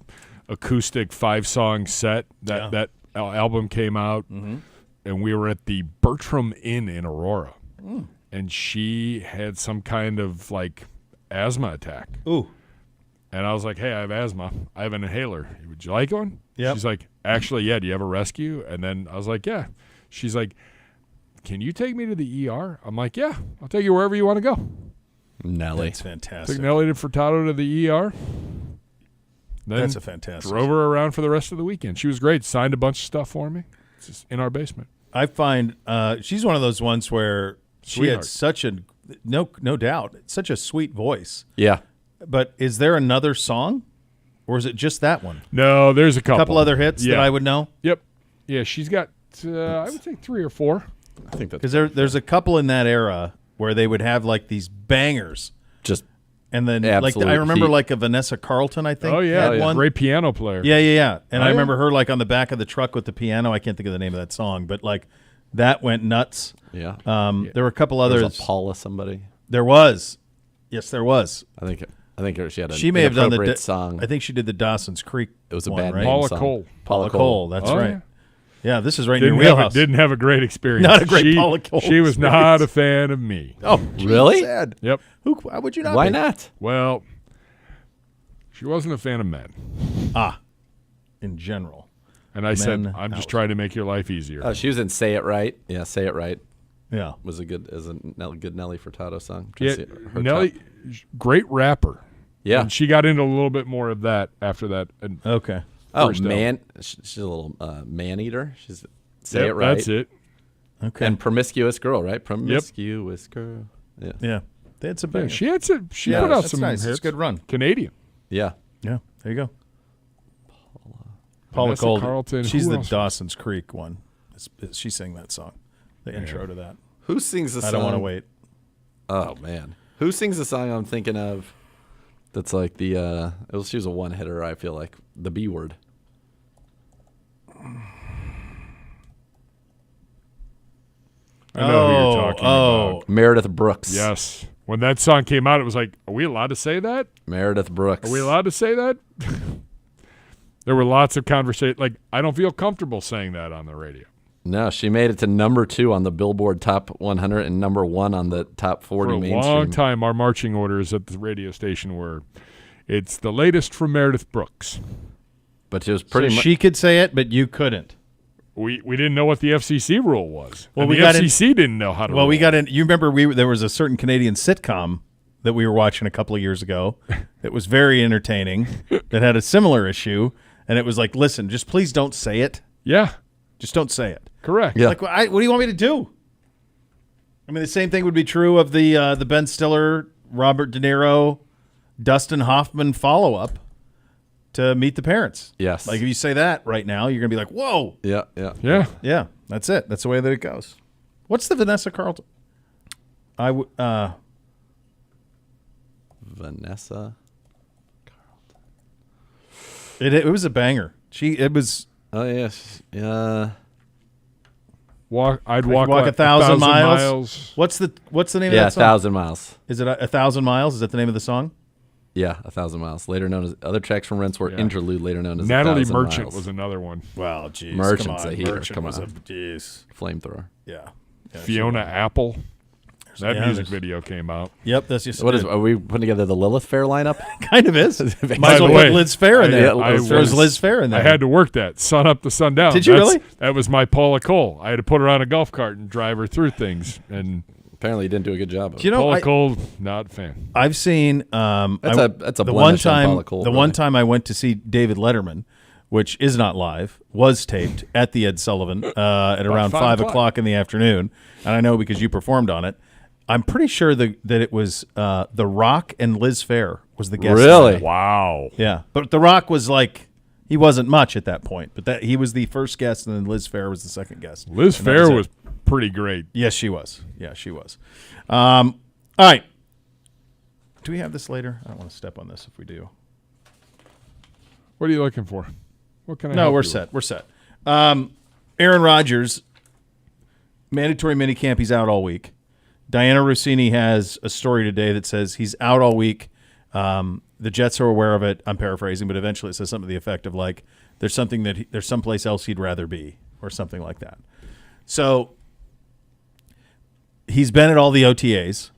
acoustic 5-song set. That album came out. Mm-hmm. and we were at the Bertram Inn in Aurora, and she had some kind of like asthma attack. Ooh. And I was like, hey, I have asthma. I have an inhaler. Would you like one? Yep. She's like, actually, yeah. Do you have a rescue? And then I was like, yeah. She's like, can you take me to the ER? I'm like, yeah. I'll take you wherever you want to go. Nelly. That's fantastic. Took Nelly to Furtado to the ER. Then That's a fantastic. drove her around for the rest of the weekend. She was great. Signed a bunch of stuff for me. It's just in our basement. I find she's one of those ones where she had Sweetheart. such a no doubt, such a sweet voice. Yeah. But is there another song, or is it just that one? No, there's a couple. A couple other hits that I would know. Yep. Yeah, she's got, I would say 3 or 4. I think that's Because there's a couple in that era where they would have like these bangers, just and then absolute like I remember heat. like a Vanessa Carlton, I think. Oh, yeah. had one. Great piano player. Yeah. And Oh, I yeah. remember her like on the back of the truck with the piano. I can't think of the name of that song, but like that went nuts. yeah. There were a couple There's others. a Paula somebody. There was. Yes, there was. I think she had a She may have done the inappropriate song. I think she did the Dawson's Creek. It was a one, bad right? name Paula song. Cole. Paula Cole. That's Oh, right. yeah. Yeah, this is right in Didn't your have, wheelhouse. didn't have a great experience. Not a great Paula Cole She was experience. not a fan of me. Oh, geez, Really? sad. Yep. Why would you not? Why be? not? Well, she wasn't a fan of men. In general. And I said, Men I'm just out. trying to make your life easier. Oh, she was in "Say It Right." Yeah, "Say It Right" Yeah. was a good good Nelly Furtado song. yeah, Trying to see her Nelly, top. great rapper. Yeah. And she got into a little bit more of that after that. And Okay. Oh, first man, she's a little man eater. She's "Say yep, It Right." That's it. Okay. And "Promiscuous Girl," right? Promiscuous Girl. Yeah. Yeah. They had some Yeah, bangers. she had some. She Yeah, put out that's some nice. hits. It's a good run. Canadian. Yeah. Yeah. There you go. Paula Vanessa Cole. Carlton. She's Who the else? Dawson's Creek one. She sang that song. The intro to that. Who sings the song? I don't want to wait. Oh man, who sings the song I'm thinking of? That's like the she was a one hitter. I feel like the B word. I know who you're talking about. Meredith Brooks. Yes. When that song came out, it was like, are we allowed to say that? Meredith Brooks. Are we allowed to say that? There were lots of conversations. Like, I don't feel comfortable saying that on the radio. No, she made it to number 2 on the Billboard Top 100 and number 1 on the Top 40 For a mainstream. long time, our marching orders at the radio station were, it's the latest from Meredith Brooks. But she was pretty So much. she could say it, but you couldn't. We didn't know what the FCC rule was. Well, And we the got in- FCC didn't know how to Well, rule. we got in. You remember there was a certain Canadian sitcom that we were watching a couple of years ago that was very entertaining that had a similar issue, and it was like, listen, just please don't say it. Yeah, Just don't say it. correct. Yeah. Like, what do you want me to do? I mean, the same thing would be true of the Ben Stiller, Robert De Niro, Dustin Hoffman follow-up to Meet the Parents. Yes. Like, if you say that right now, you're going to be like, whoa. Yeah. Yeah. Yeah, that's it. That's the way that it goes. What's the Vanessa Carlton? Vanessa. It was a banger. It was Oh yes. Yeah. I'd walk walk 1,000 miles. What's the name of Yeah, that song? 1,000 miles. Is it 1,000 miles? Is that the name of the song? Yeah, 1,000 miles. Later known as other tracks from Rents were Yeah. interlude. Later known as Natalie 1,000 Merchant miles. was another one. Wow, jeez. Merchant's come on. a heater. Merchant Come was on. jeez. Flamethrower. Yeah. Fiona Apple. That Yeah, music there's- video came out. Yep, that's just What is? Are we putting together the Lilith Fair lineup? kind of is. Might By as the well way, put Liz Fair in there. I There's was- Liz Fair in there. I had to work that sun up to sundown. Did you really? That was my Paula Cole. I had to put her on a golf cart and drive her through things. And Apparently, you didn't do a good job of Do you it. know, Paula Cole, not a fan. I've seen. That's a the one blemish on time. Paula Cole, the really. one time I went to see David Letterman, which is not live, was taped at the Ed Sullivan at around 5 o'clock in the afternoon, and I know because you performed on it. I'm pretty sure that it was The Rock and Liz Fair was the guest. Really? Wow. Yeah, but The Rock was like he wasn't much at that point, but that he was the first guest, and then Liz Fair was the second guest. Liz And that Fair it. was pretty great. Yes, she was. Yeah, she was. All right. Do we have this later? I don't want to step on this if we do. What are you looking for? What can I No, help we're you set. We're set. Aaron Rodgers, mandatory minicamp. He's out all week. Diana Rossini has a story today that says he's out all week. The Jets are aware of it. I'm paraphrasing, but eventually it says something to the effect of like, there's someplace else he'd rather be, or something like that. So he's been at all the OTAs.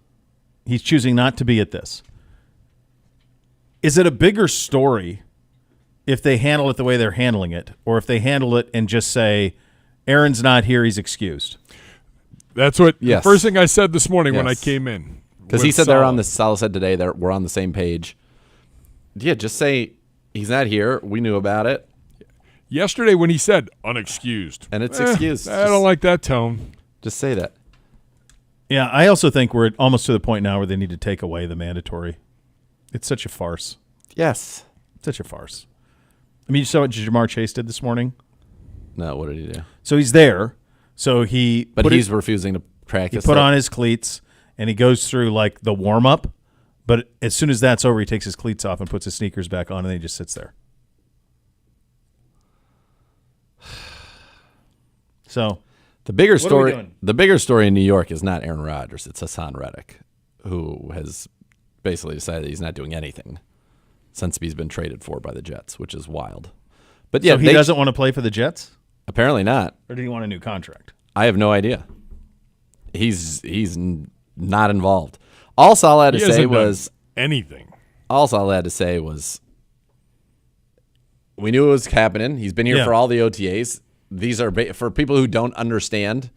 He's choosing not to be at this. Is it a bigger story if they handle it the way they're handling it, or if they handle it and just say, Aaron's not here, he's excused? That's what the first thing I said this morning when I came in. Because he said they're on the Salah said today that we're on the same page. Yeah, just say he's not here. We knew about it. Yesterday when he said unexcused. And it's excused. I don't like that tone. Just say that. Yeah, I also think we're almost to the point now where they need to take away the mandatory. It's such a farce. Yes. Such a farce. I mean, you saw what Jamar Chase did this morning? No, what did he do? So he's there. So he's refusing to practice. He put on his cleats, and he goes through, like, the warm-up. But as soon as that's over, he takes his cleats off and puts his sneakers back on, and then he just sits there. So the bigger story in New York is not Aaron Rodgers. It's Hassan Reddick, who has basically decided that he's not doing anything since he's been traded for by the Jets, which is wild. But yeah, so he doesn't want to play for the Jets? Apparently not. Or did he want a new contract? I have no idea. He's not involved. All Salah had to say was anything. All Salah had to say was, we knew it was happening. He's been here for all the OTAs. These are for people who don't understand.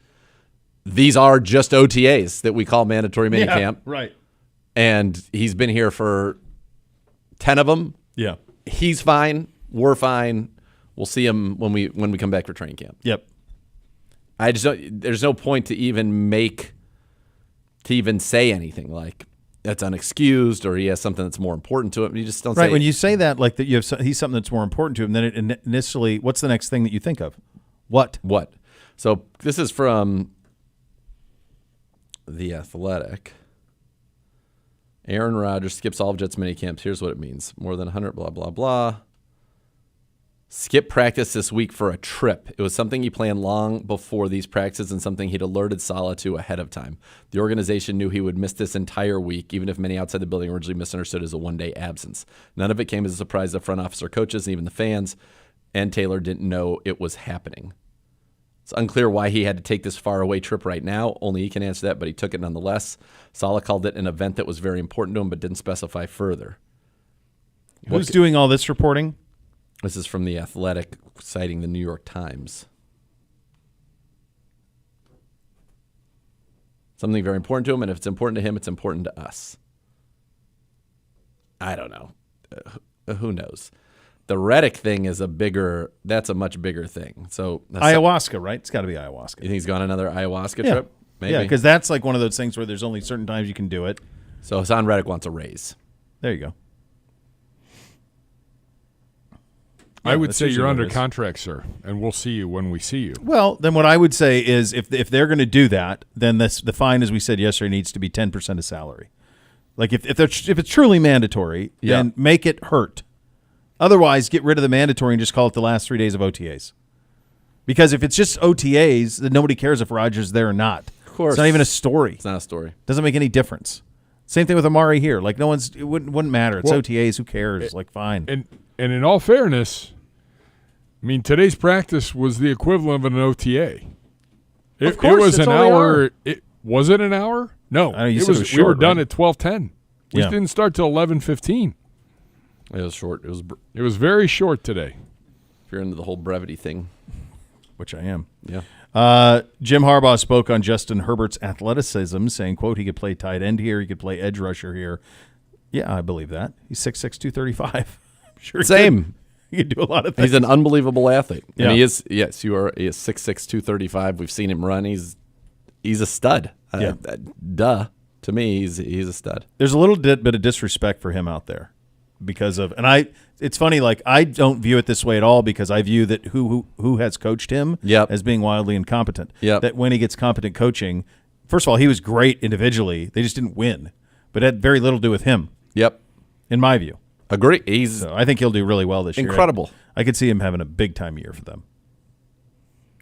These are just OTAs that we call mandatory minicamp. Right. And he's been here for 10 of them. Yeah. He's fine. We're fine. We'll see him when we come back for training camp. Yep. I just don't, there's no point to even say anything like that's unexcused or he has something that's more important to him. You just don't say. Right. When you say that, like that, he's something that's more important to him. Then it initially, what's the next thing that you think of? What? So this is from The Athletic. Aaron Rodgers skips all of Jets minicamps. Here's what it means. More than 100, blah, blah, blah. Skip practice this week for a trip. It was something he planned long before these practices and something he'd alerted Salah to ahead of time. The organization knew he would miss this entire week, even if many outside the building originally misunderstood as a one-day absence. None of it came as a surprise to the front office or coaches and even the fans, and Taylor didn't know it was happening. It's unclear why he had to take this far-away trip right now. Only he can answer that, but he took it nonetheless. Salah called it an event that was very important to him, but didn't specify further. Who's doing all this reporting? This is from The Athletic, citing the New York Times. Something very important to him, and if it's important to him, it's important to us. I don't know. Who knows? The Reddick thing is that's a much bigger thing. So ayahuasca, right? It's got to be ayahuasca. You think he's gone another ayahuasca trip? Maybe. Yeah, because that's like one of those things where there's only certain times you can do it. So Hassan Reddick wants a raise. There you go. I would say you're under contract, sir, and we'll see you when we see you. Well, then what I would say is if they're going to do that, then the fine, as we said yesterday, needs to be 10% of salary. Like if it's truly mandatory, then make it hurt. Otherwise, get rid of the mandatory and just call it the last 3 days of OTAs. Because if it's just OTAs, then nobody cares if Rodgers is there or not. Of course. It's not even a story. It's not a story. Doesn't make any difference. Same thing with Amari here. Like it wouldn't matter. It's OTAs. Who cares? Fine. And in all fairness, I mean, today's practice was the equivalent of an OTA. It was an hour. Was it an hour? No. It was short, we were done at 12:10. We didn't start till 11:15. It was short. It was very short today. If you're into the whole brevity thing. Which I am. Yeah. Jim Harbaugh spoke on Justin Herbert's athleticism, saying, quote, he could play tight end here. He could play edge rusher here. Yeah, I believe that. He's 6'6", 235. Sure. Same. He can do a lot of things. He's an unbelievable athlete. Yeah. And he is, yes, he is 6'6", 235. We've seen him run. He's a stud. Yeah. To me, he's a stud. There's a little bit of disrespect for him out there because of, and it's funny, like I don't view it this way at all because I view that who has coached him as being wildly incompetent. Yep. That when he gets competent coaching, first of all, he was great individually. They just didn't win, but it had very little to do with him. Yep. In my view. Agree. So I think he'll do really well this year. Incredible. I could see him having a big time year for them.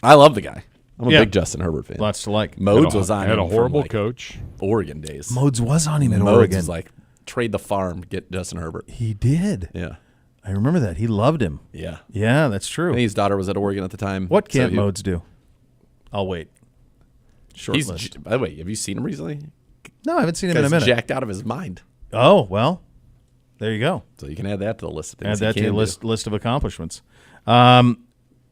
I love the guy. I'm a big Justin Herbert fan. Lots to like. Modes was on him. Had a horrible from coach. Oregon days. Modes was on him in Modes Oregon. was like, trade the farm, get Justin Herbert. He did. Yeah. I remember that. He loved him. Yeah. Yeah, that's true. And his daughter was at Oregon at the time. What can't Modes do? I'll wait. Short list. By the way, have you seen him recently? No, I haven't seen him in a minute. Jacked out of his mind. Oh, well, there you go. So you can add that to the list of Add things. that to your list of accomplishments.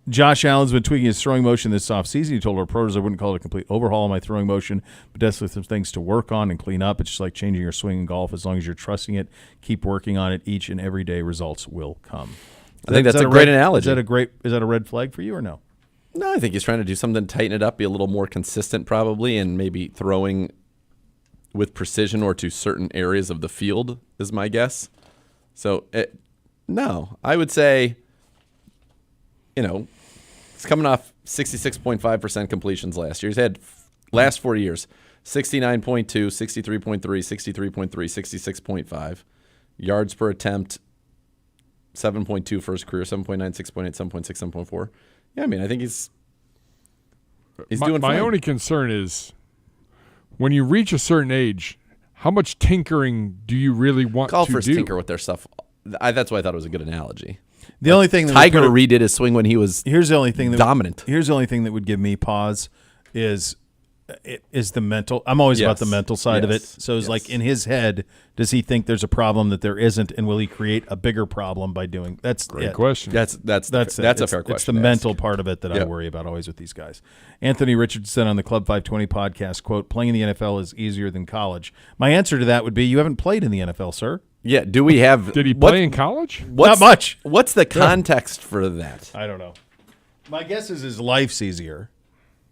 Josh Allen's been tweaking his throwing motion this offseason. He told our pros I wouldn't call it a complete overhaul of my throwing motion, but definitely some things to work on and clean up. It's just like changing your swing in golf. As long as you're trusting it, keep working on it each and every day. Results will come. I think that's a great analogy. Is that a red flag for you or no? No, I think he's trying to do something to tighten it up, be a little more consistent probably, and maybe throwing with precision or to certain areas of the field is my guess. So, no, I would say, he's coming off 66.5% completions last year. He's had last 4 years, 69.2, 63.3, 63.3, 66.5. Yards per attempt, 7.2 for his career, 7.9, 6.8, 7.6, 7.4. Yeah, I mean, I think he's doing fine. My only concern is when you reach a certain age, how much tinkering do you really want to do? Golfers tinker with their stuff. That's why I thought it was a good analogy. The only thing that Tiger redid his swing when he was dominant. Here's the only thing that would give me pause is the mental. I'm always about the mental side of it. So it's like in his head, does he think there's a problem that there isn't, and will he create a bigger problem by doing? That's great question. That's a fair question. It's the mental part of it that I worry about always with these guys. Anthony Richardson on the Club 520 podcast, quote, "Playing in the NFL is easier than college." My answer to that would be, you haven't played in the NFL, sir. Yeah. Do we have? Did he play in college? Not much. What's the context for that? I don't know. My guess is his life's easier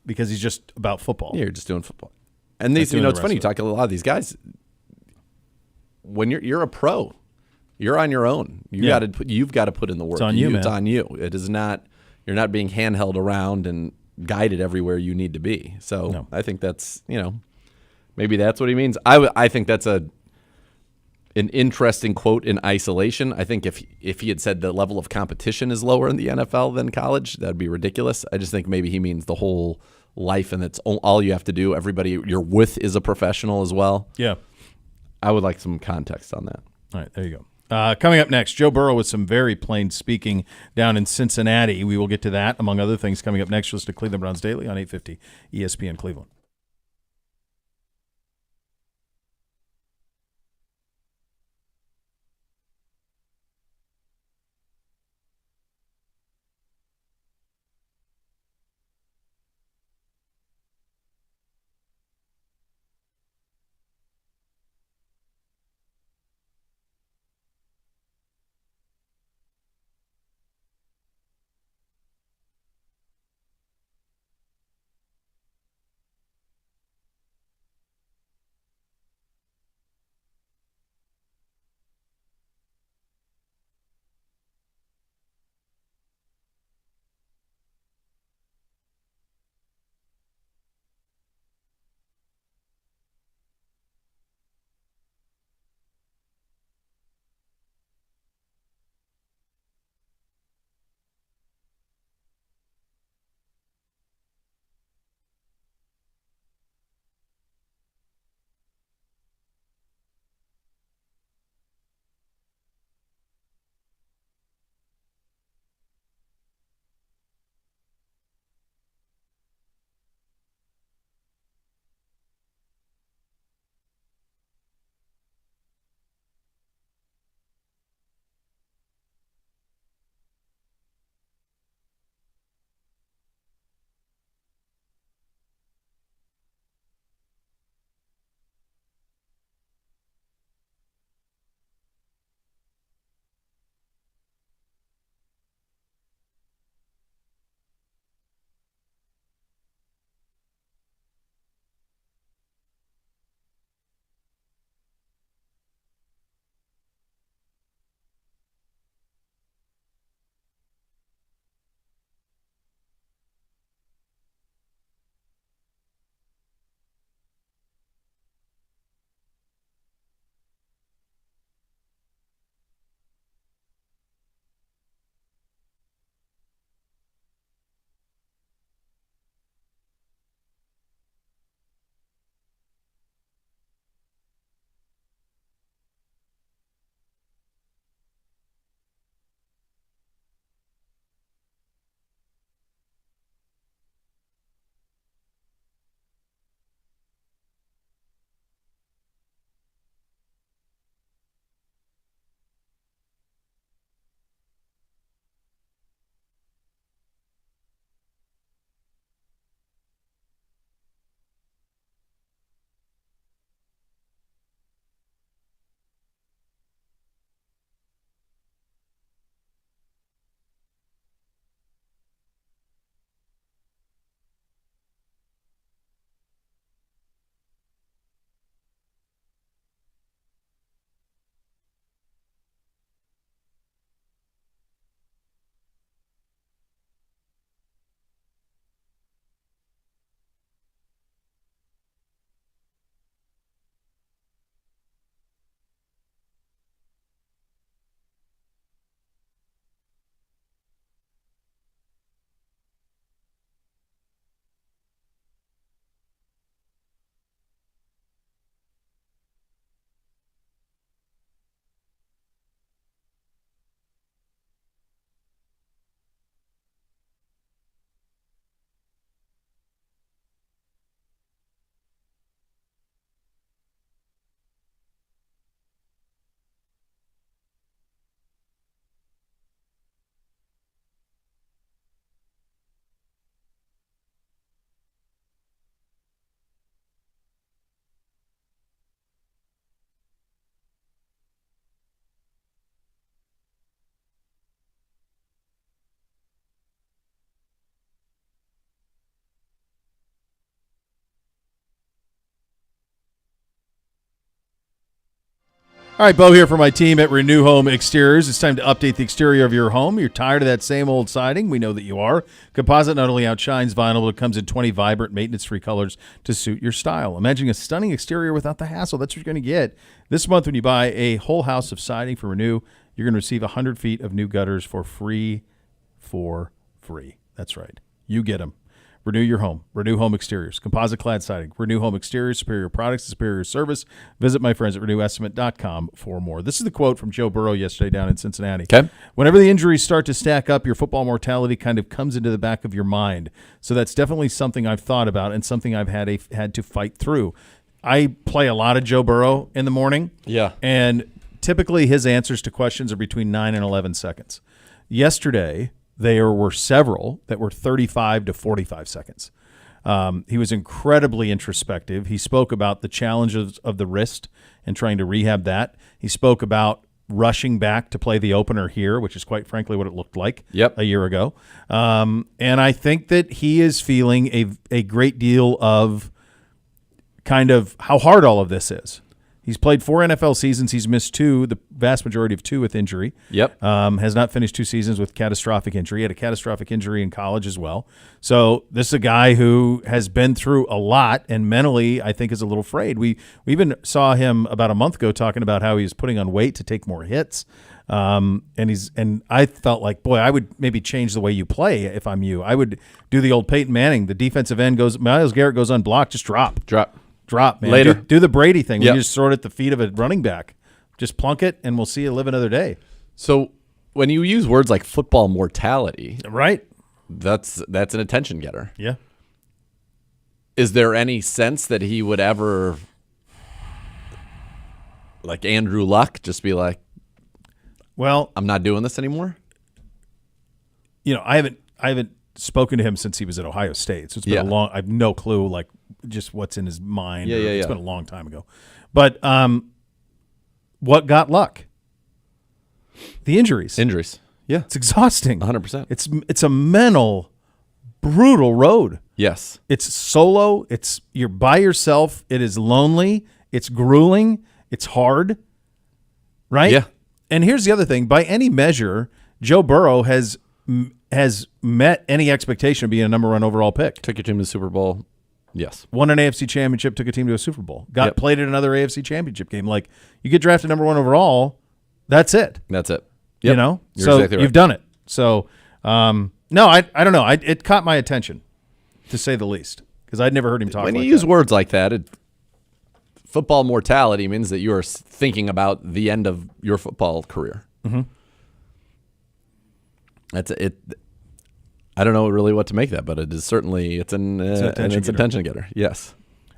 because he's just about football. Yeah, you're just doing football. And these, it's funny. You talk to a lot of these guys. When you're a pro, you're on your own. You've got to put in the work. It's on you, man. It's on you. It is not. You're not being handheld around and guided everywhere you need to be. So I think that's maybe that's what he means. I think that's an interesting quote in isolation. I think if he had said the level of competition is lower in the NFL than college, that'd be ridiculous. I just think maybe he means the whole life, and it's all you have to do. Everybody you're with is a professional as well. Yeah. I would like some context on that. All right, there you go. Coming up next, Joe Burrow with some very plain speaking down in Cincinnati. We will get to that, among other things, coming up next. Listen to Cleveland Browns Daily on 850 ESPN Cleveland. All right, Bo here for my team at Renew Home Exteriors. It's time to update the exterior of your home. You're tired of that same old siding. We know that you are. Composite not only outshines vinyl, but it comes in 20 vibrant, maintenance-free colors to suit your style. Imagine a stunning exterior without the hassle. That's what you're going to get. This month when you buy a whole house of siding for Renew, you're going to receive 100 feet of new gutters for free. That's right. You get them. Renew your home. Renew Home Exteriors. Composite clad siding. Renew Home Exteriors. Superior products. Superior service. Visit my friends at RenewEstimate.com for more. This is the quote from Joe Burrow yesterday down in Cincinnati. Okay. Whenever the injuries start to stack up, your football mortality kind of comes into the back of your mind. So that's definitely something I've thought about and something I've had to fight through. I play a lot of Joe Burrow in the morning. Yeah. And typically his answers to questions are between 9 and 11 seconds. Yesterday, there were several that were 35 to 45 seconds. He was incredibly introspective. He spoke about the challenges of the wrist and trying to rehab that. He spoke about rushing back to play the opener here, which is quite frankly what it looked like a year ago. And I think that he is feeling a great deal of kind of how hard all of this is. He's played 4 NFL seasons. He's missed 2, the vast majority of 2 with injury. Yep. Has not finished 2 seasons with catastrophic injury. He had a catastrophic injury in college as well. So this is a guy who has been through a lot and mentally, I think, is a little frayed. We even saw him about a month ago talking about how he was putting on weight to take more hits. And I felt like, boy, I would maybe change the way you play if I'm you. I would do the old Peyton Manning. The defensive end Myles Garrett goes unblocked, just drop, man. Later. Do the Brady thing. Yep. You just throw it at the feet of a running back. Just plunk it, and we'll see you live another day. So when you use words like football mortality, right? That's an attention getter. Yeah. Is there any sense that he would ever, like Andrew Luck, just be like, well, I'm not doing this anymore? You know, I haven't spoken to him since he was at Ohio State. So it's been I have no clue, like, just what's in his mind. It's been a long time ago. But what got Luck? The injuries. Yeah. It's exhausting. 100%. It's a mental, brutal road. Yes. It's solo. You're by yourself. It is lonely. It's grueling. It's hard. Right? Yeah. And here's the other thing. By any measure, Joe Burrow has met any expectation of being a number 1 overall pick. Took your team to the Super Bowl. Yes. Won an AFC championship, took a team to a Super Bowl. Played in another AFC championship game. Like, you get drafted number 1 overall, that's it. That's it. Yep. You know? You're exactly right. You've done it. So, no, I don't know. It caught my attention, to say the least, because I'd never heard him talk like that. When you use words like that, football mortality means that you are thinking about the end of your football career. Mm-hmm. That's it. I don't know really what to make that, but it is certainly it's an attention getter. Yes.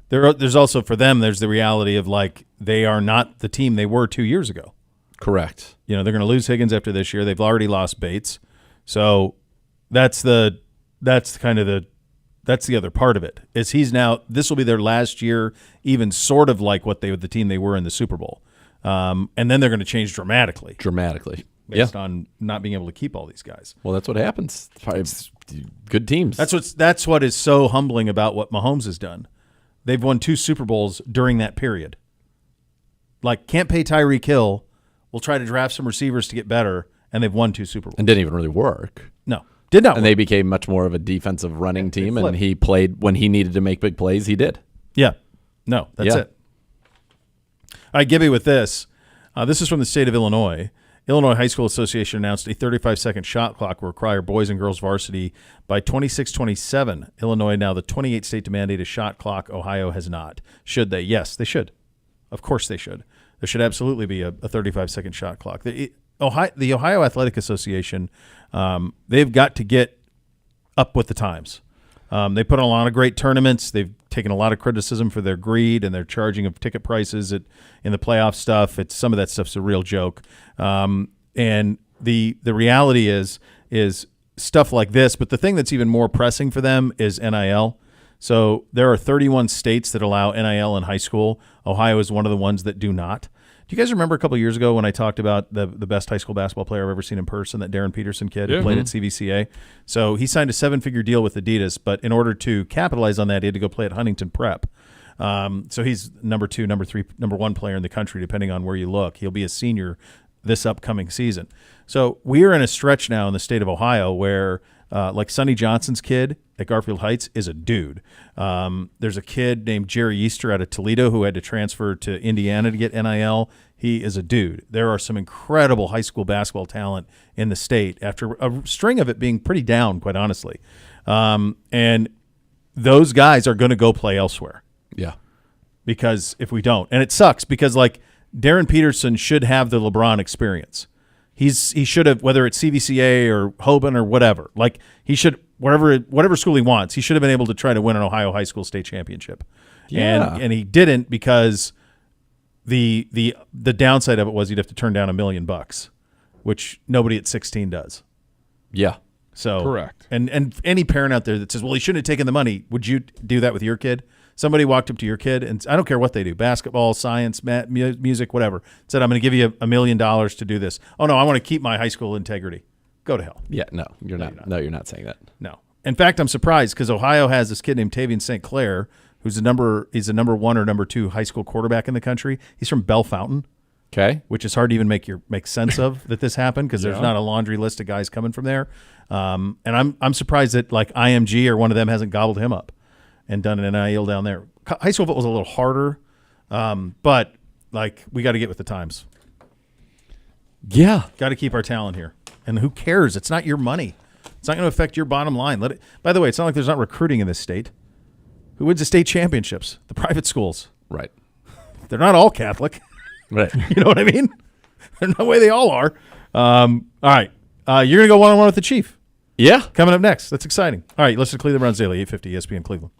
There's also for them. There's the reality of like they are not the team they were 2 years ago. Correct. You know they're going to lose Higgins after this year. They've already lost Bates, so that's the other part of it. Is this will be their last year, even sort of like the team they were in the Super Bowl, and then they're going to change dramatically. Based on not being able to keep all these guys. Well, that's what happens. Good teams. That's what is so humbling about what Mahomes has done. They've won 2 Super Bowls during that period. Like, can't pay Tyreek Hill. We'll try to draft some receivers to get better, and they've won 2 Super Bowls. And didn't even really work. No, did not. And they became much more of a defensive running team, and he played when he needed to make big plays. He did. Yeah. No, that's it. All right, Gibby, with this. This is from the state of Illinois. Illinois High School Association announced a 35-second shot clock will require boys and girls varsity by 26-27. Illinois now the 28th state to mandate a shot clock. Ohio has not. Should they? Yes, they should. Of course they should. There should absolutely be a 35-second shot clock. The Ohio Athletic Association, they've got to get up with the times. They put on a lot of great tournaments. They've taken a lot of criticism for their greed and their charging of ticket prices in the playoff stuff. Some of that stuff's a real joke. And the reality is stuff like this. But the thing that's even more pressing for them is NIL. So there are 31 states that allow NIL in high school. Ohio is one of the ones that do not. Do you guys remember a couple of years ago when I talked about the best high school basketball player I've ever seen in person, that Darren Peterson kid who played at CVCA? So he signed a 7-figure deal with Adidas, but in order to capitalize on that, he had to go play at Huntington Prep. So he's number 2, number 3, number 1 player in the country, depending on where you look. He'll be a senior this upcoming season. So we are in a stretch now in the state of Ohio where like Sonny Johnson's kid at Garfield Heights is a dude. There's a kid named Jerry Easter out of Toledo who had to transfer to Indiana to get NIL. He is a dude. There are some incredible high school basketball talent in the state after a string of it being pretty down, quite honestly. And those guys are going to go play elsewhere. Yeah. Because if we don't, and it sucks because like Darren Peterson should have the LeBron experience. He should have, whether it's CVCA or Hoban or whatever, like he should, whatever school he wants, he should have been able to try to win an Ohio high school state championship. Yeah. And he didn't because the downside of it was you'd have to turn down $1 million, which nobody at 16 does. Yeah. So correct. And any parent out there that says, well, he shouldn't have taken the money, would you do that with your kid? Somebody walked up to your kid, and I don't care what they do, basketball, science, music, whatever, said, I'm going to give you $1 million to do this. Oh, no, I want to keep my high school integrity. Go to hell. Yeah, no, you're not. No, you're not saying that. No. In fact, I'm surprised because Ohio has this kid named Tavian St. Clair, who's he's a number 1 or number 2 high school quarterback in the country. He's from Bell Fountain. Okay. Which is hard to even make sense of that this happened because there's not a laundry list of guys coming from there. And I'm surprised that like IMG or one of them hasn't gobbled him up and done an NIL down there. High school football was a little harder, but like we got to get with the times. Yeah. Got to keep our talent here. And who cares? It's not your money. It's not going to affect your bottom line. By the way, it's not like there's not recruiting in this state. Who wins the state championships? The private schools. Right. They're not all Catholic. Right. You know what I mean? There's no way they all are. All right. You're going to go one-on-one with the Chief. Yeah. Coming up next. That's exciting. All right. Listen to Cleveland Browns Daily, 850 ESPN Cleveland.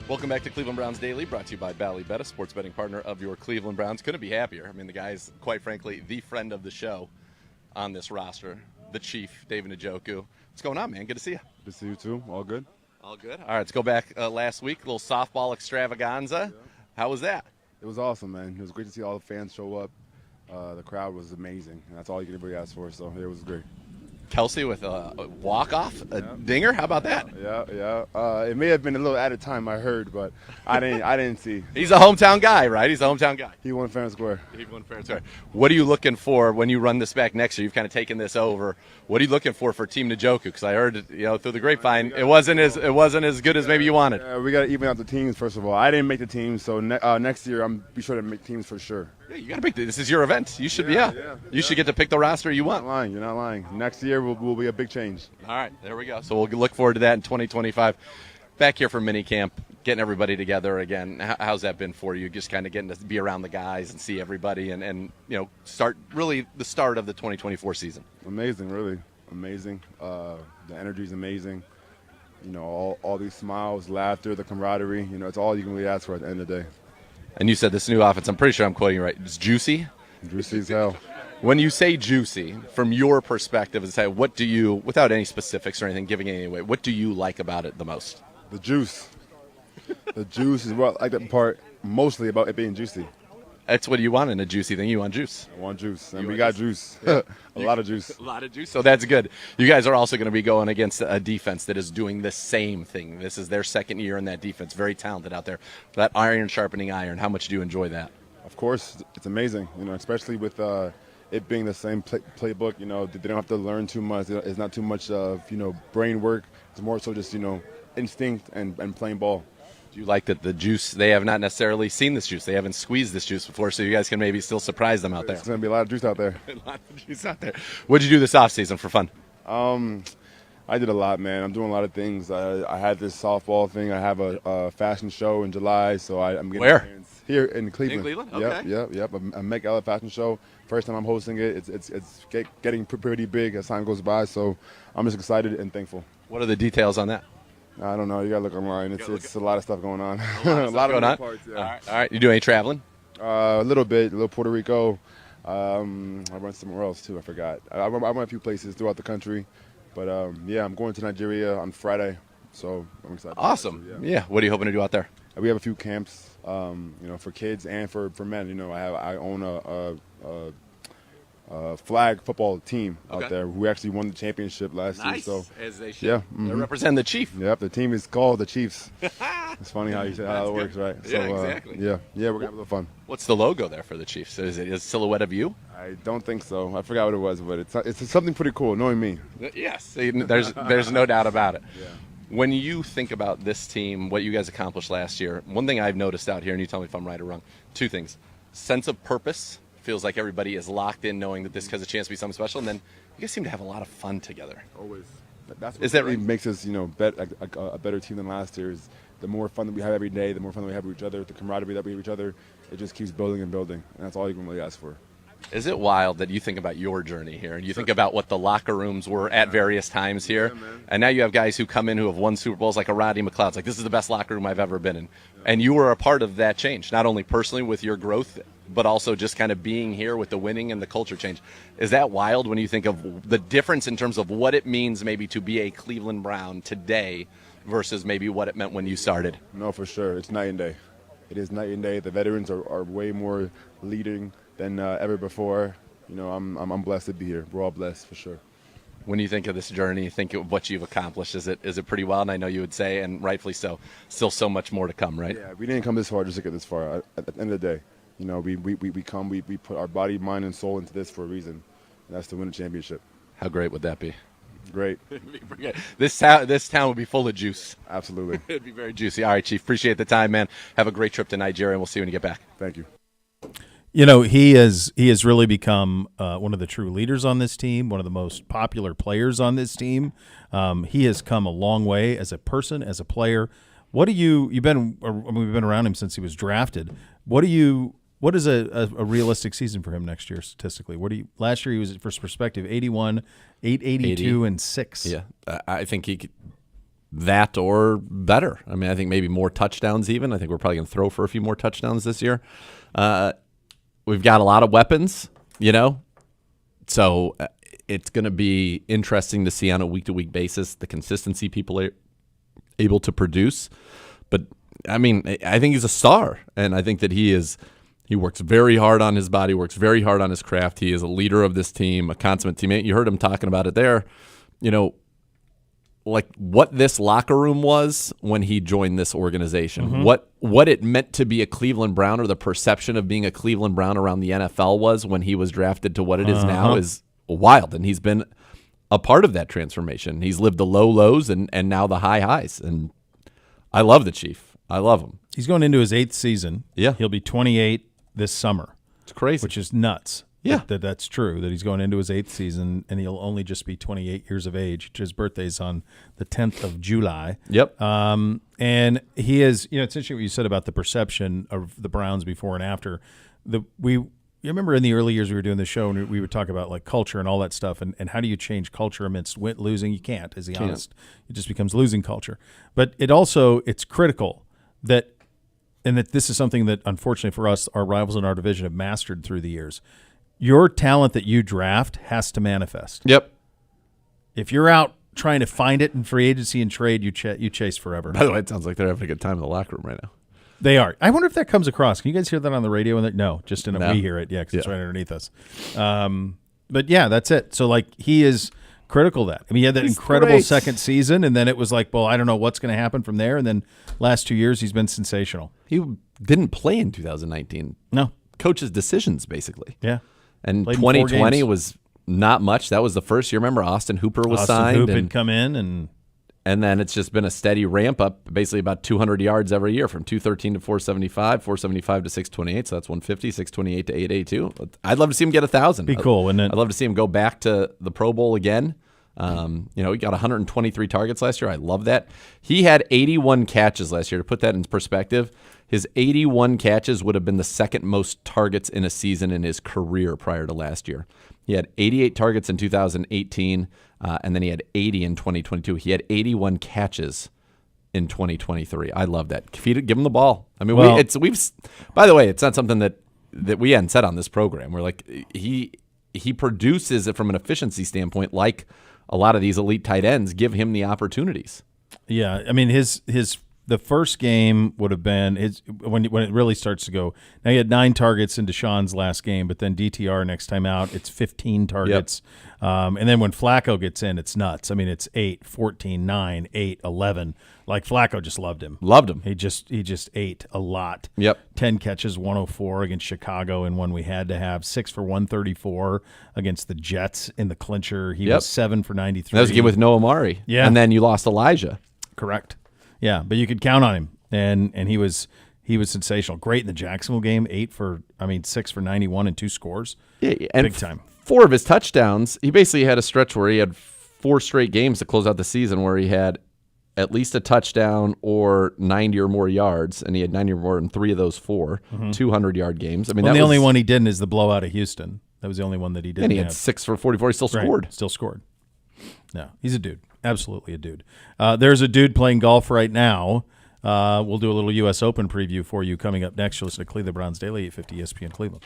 Welcome back to Cleveland Browns Daily, brought to you by Ballybet, a sports betting partner of your Cleveland Browns. Couldn't be happier. I mean, the guy's, quite frankly, the friend of the show on this roster, the Chief, David Njoku. What's going on, man? Good to see you. Good to see you, too. All good? All good. All right, let's go back last week, a little softball extravaganza. Yeah. How was that? It was awesome, man. It was great to see all the fans show up. The crowd was amazing. And that's all you can really ask for, so it was great. Kelsey with a walk-off, a dinger. How about that? Yeah. It may have been a little at a time, I heard, but I didn't see. He's a hometown guy, right? He's a hometown guy. He won fair and square. He won fair and square. What are you looking for when you run this back next year? You've kind of taken this over. What are you looking for Team Njoku? Because I heard, through the grapevine, it wasn't as good as maybe you wanted. We got to even out the teams, first of all. I didn't make the team, so next year I'm be sure to make teams for sure. Yeah, you got to pick. This is your event. You should You should get to pick the roster you want. You're not lying. Next year will be a big change. All right, there we go. So we'll look forward to that in 2025. Back here for minicamp, getting everybody together again. How's that been for you? Just kind of getting to be around the guys and see everybody and start really the start of the 2024 season. Amazing, really amazing. The energy's amazing. All these smiles, laughter, the camaraderie. It's all you can really ask for at the end of the day. And you said this new offense, I'm pretty sure I'm quoting you right, it's juicy? Juicy as hell. When you say juicy, from your perspective, what do you, without any specifics or anything, giving it away, what do you like about it the most? The juice. The juice is what I like that part mostly about it being juicy. That's what you want in a juicy thing. You want juice. I want juice. And we got juice. Yeah. A lot of juice. A lot of juice. So that's good. You guys are also going to be going against a defense that is doing the same thing. This is their second year in that defense. Very talented out there. That iron sharpening iron. How much do you enjoy that? Of course. It's amazing. Especially with it being the same playbook. They don't have to learn too much. It's not too much of, brain work. It's more so just, instinct and playing ball. Do you like that the juice, they have not necessarily seen this juice. They haven't squeezed this juice before, so you guys can maybe still surprise them out there. There's going to be a lot of juice out there. A lot of juice out there. What did you do this offseason for fun? I did a lot, man. I'm doing a lot of things. I had this softball thing. I have a fashion show in July, so I'm getting Where? Here in Cleveland. In Cleveland? Okay. Yep. A Met Gala fashion show. First time I'm hosting it. It's getting pretty big as time goes by, so I'm just excited and thankful. What are the details on that? I don't know. You got to look online. It's a lot of stuff going on. A lot of parts, yeah. All right. You do any traveling? A little bit. A little Puerto Rico. I went somewhere else, too. I forgot. I went a few places throughout the country. But, I'm going to Nigeria on Friday, so I'm excited. Awesome. Yeah. What are you hoping to do out there? We have a few camps, for kids and for men. I own a flag football team out there who actually won the championship last year. So as they should. Yeah, They represent the Chief. Yep, the team is called the Chiefs. It's funny how you say how it works, right? Yeah, exactly. We're gonna have a little fun. What's the logo there for the Chiefs? Is it a silhouette of you? I don't think so. I forgot what it was, but it's something pretty cool. Knowing me. Yes, there's no doubt about it. Yeah. When you think about this team, what you guys accomplished last year, one thing I've noticed out here, and you tell me if I'm right or wrong, two things: sense of purpose. Feels like everybody is locked in knowing that this has a chance to be something special. And then you guys seem to have a lot of fun together. Always. That's what really makes us, a better team than last year. Is the more fun that we have every day, the more fun that we have with each other, the camaraderie that we have with each other, it just keeps building and building. And that's all you can really ask for. Is it wild that you think about your journey here and you think about what the locker rooms were at various times here, and now you have guys who come in who have won Super Bowls like a Roddy McLeod's like, this is the best locker room I've ever been in. And you were a part of that change, not only personally with your growth, but also just kind of being here with the winning and the culture change. Is that wild when you think of the difference in terms of what it means maybe to be a Cleveland Brown today versus maybe what it meant when you started? No, for sure. It's night and day. It is night and day. The veterans are way more leading than ever before. I'm blessed to be here. We're all blessed for sure. When you think of this journey, think of what you've accomplished. Is it pretty wild? And I know you would say, and rightfully so, still so much more to come, right? Yeah, we didn't come this far just to get this far. At the end of the day, we put our body, mind, and soul into this for a reason, and that's to win a championship. How great would that be? Great. This town would be full of juice. Absolutely. It'd be very juicy. All right, Chief. Appreciate the time, man. Have a great trip to Nigeria, and we'll see you when you get back. Thank you. He has really become one of the true leaders on this team, one of the most popular players on this team. He has come a long way as a person, as a player. We've been around him since he was drafted. What is a realistic season for him next year statistically? Last year he was, for perspective, 81, 882, and 6. Yeah, I think he could. that or better. I mean, I think maybe more touchdowns even. I think we're probably going to throw for a few more touchdowns this year. We've got a lot of weapons, so it's going to be interesting to see on a week-to-week basis the consistency people are able to produce. But, I mean, I think he's a star, and I think that he works very hard on his body, works very hard on his craft. He is a leader of this team, a consummate teammate. You heard him talking about it there. Like what this locker room was when he joined this organization, what it meant to be a Cleveland Brown, or the perception of being a Cleveland Brown around the NFL was when he was drafted to what it is now, is wild. And he's been a part of that transformation. He's lived the low lows and now the high highs. And I love the Chief. I love him. He's going into his 8th season. Yeah. He'll be 28 this summer. It's crazy. Which is nuts. Yeah. That's true, that he's going into his 8th season, and he'll only just be 28 years of age. His birthday's on the 10th of July. Yep. And he is, it's interesting what you said about the perception of the Browns before and after. You remember in the early years we were doing the show, and we would talk about like culture and all that stuff, and how do you change culture amidst losing? You can't, is the honest. It just becomes losing culture. But it's critical that this is something that, unfortunately for us, our rivals in our division have mastered through the years. Your talent that you draft has to manifest. Yep. If you're out trying to find it in free agency and trade, you chase forever. By the way, it sounds like they're having a good time in the locker room right now. They are. I wonder if that comes across. Can you guys hear that on the radio? No, just we hear it. Yeah, because it's right underneath us. But yeah, that's it. So he is critical of that. I mean, he had that incredible second season, and then it was like, well, I don't know what's going to happen from there. And then last 2 years, he's been sensational. He didn't play in 2019. No. Coach's decisions, basically. Yeah. And 2020 was not much. That was the first year. Remember, Austin Hooper was signed. Hooper had come in, and then it's just been a steady ramp up, basically about 200 yards every year, from 213 to 475, 475 to 628. So that's 150, 628 to 882. I'd love to see him get 1,000. Be cool, wouldn't it? I'd love to see him go back to the Pro Bowl again. He got 123 targets last year. I love that. He had 81 catches last year. To put that in perspective, his 81 catches would have been the second most targets in a season in his career prior to last year. He had 88 targets in 2018, and then he had 80 in 2022. He had 81 catches in 2023. I love that. Give him the ball. I mean, by the way, it's not something that we hadn't said on this program. We're like, he produces it from an efficiency standpoint, like a lot of these elite tight ends give him the opportunities. Yeah, I mean the first game would have been when it really starts to go. Now he had 9 targets in Deshaun's last game, but then DTR next time out, it's 15 targets. Yep. And then when Flacco gets in, it's nuts. I mean, it's 8, 14, 9, 8, 11. Like Flacco just loved him. Loved him. He just ate a lot. Yep. 10 catches, 104 against Chicago in one we had to have. 6 for 134 against the Jets in the clincher. He was 7 for 93. That was a game with Noah Amari. Yeah. And then you lost Elijah. Correct. Yeah, but you could count on him, and he was sensational. Great in the Jacksonville game, 6 for 91 and 2 scores. Yeah, and big time. 4 of his touchdowns. He basically had a stretch where he had 4 straight games to close out the season where he had at least a touchdown or 90 or more yards, and he had 90 or more in 3 of those 4 200-yard games. I mean, the only one he didn't is the blowout of Houston. That was the only one that he didn't. And he had 6 for 44. He still scored. Right. Still scored. No, he's a dude. Absolutely a dude. There's a dude playing golf right now. We'll do a little U.S. Open preview for you coming up next. You'll listen to Cleveland Browns Daily, 850 ESPN Cleveland.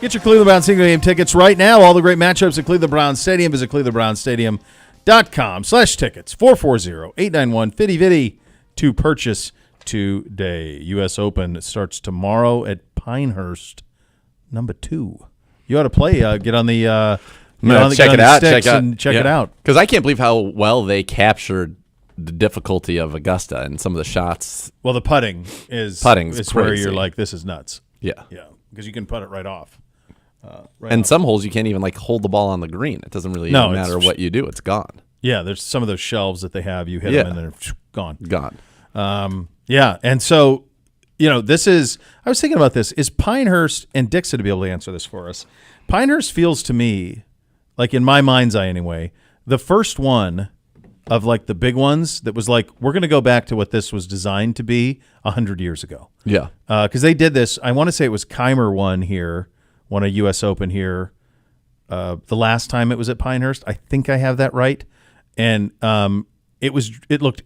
Get your Cleveland Browns single game tickets right now. All the great matchups at Cleveland Browns Stadium. Visit clevelandbrownsstadium.com/tickets. 440-891-5050 to purchase today. U.S. Open starts tomorrow at Pinehurst, number 2. You ought to play. Get on the check it out. Check it out. Because I can't believe how well they captured the difficulty of Augusta and some of the shots. Well, the putting is crazy. Where you're like, this is nuts. Yeah. Because you can putt it right off. Some holes you can't even hold the ball on the green. It doesn't really even matter what you do. It's gone. Yeah, there's some of those shelves that they have. You hit them and they're gone. Gone. And so, this is – I was thinking about this. Is Pinehurst – and Dixon to be able to answer this for us. Pinehurst feels to me, like in my mind's eye anyway, the first one of the big ones that was we're going to go back to what this was designed to be 100 years ago. Yeah. Because they did this – I want to say it was Keimer won a U.S. Open here the last time it was at Pinehurst. I think I have that right. And it looked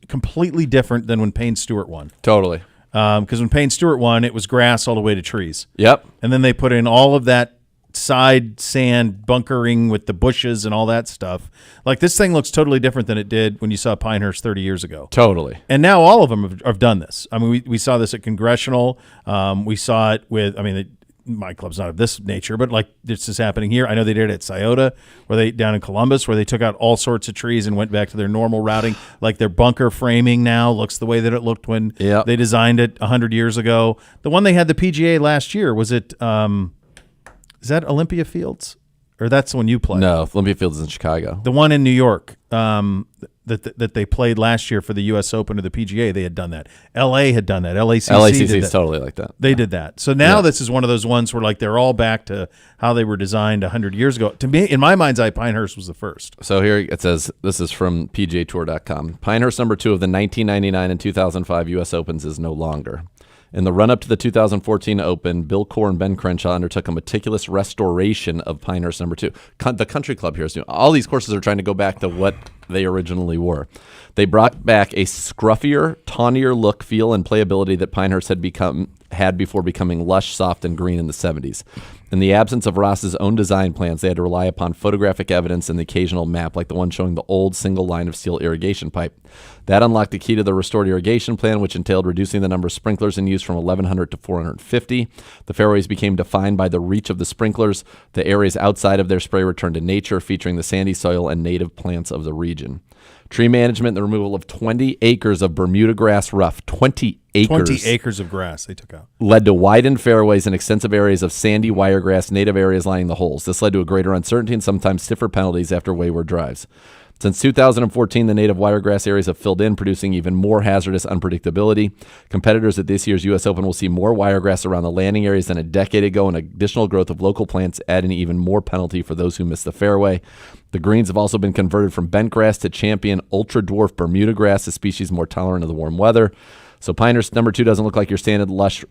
completely different than when Payne Stewart won. Totally. Because when Payne Stewart won, it was grass all the way to trees. Yep. And then they put in all of that side sand bunkering with the bushes and all that stuff. This thing looks totally different than it did when you saw Pinehurst 30 years ago. Totally. And now all of them have done this. I mean, we saw this at Congressional. We saw it with, my club's not of this nature, but this is happening here. I know they did it at Scioto, down in Columbus, where they took out all sorts of trees and went back to their normal routing. Their bunker framing now looks the way that it looked when they designed it 100 years ago. The one they had the PGA last year, was it? Is that Olympia Fields, or that's the one you played? No, Olympia Fields is in Chicago. The one in New York that they played last year for the U.S. Open or the PGA, they had done that. L.A. had done that. LACC is totally like that. They did that. So now this is one of those ones where they're all back to how they were designed 100 years ago. To me, in my mind's eye, Pinehurst was the first. So here it says, this is from PGAtour.com. Pinehurst number 2 of the 1999 and 2005 U.S. Opens is no longer. In the run-up to the 2014 Open, Bill Corr and Ben Crenshaw undertook a meticulous restoration of Pinehurst number 2. The country club here is new. All these courses are trying to go back to what they originally were. They brought back a scruffier, tawnier look, feel, and playability that Pinehurst had before becoming lush, soft, and green in the 70s. In the absence of Ross's own design plans, they had to rely upon photographic evidence and the occasional map, like the one showing the old single line of steel irrigation pipe. That unlocked the key to the restored irrigation plan, which entailed reducing the number of sprinklers in use from 1,100 to 450. The fairways became defined by the reach of the sprinklers. The areas outside of their spray returned to nature, featuring the sandy soil and native plants of the region. Tree management and the removal of 20 acres of Bermuda grass rough, 20 acres. 20 acres of grass they took out. Led to widened fairways and extensive areas of sandy wiregrass, native areas lining the holes. This led to a greater uncertainty and sometimes stiffer penalties after wayward drives. Since 2014, the native wiregrass areas have filled in, producing even more hazardous unpredictability. Competitors at this year's U.S. Open will see more wiregrass around the landing areas than a decade ago, and additional growth of local plants adding even more penalty for those who miss the fairway. The greens have also been converted from bent grass to champion ultra-dwarf Bermuda grass, a species more tolerant of the warm weather. So Pinehurst number 2 doesn't look like your standard lush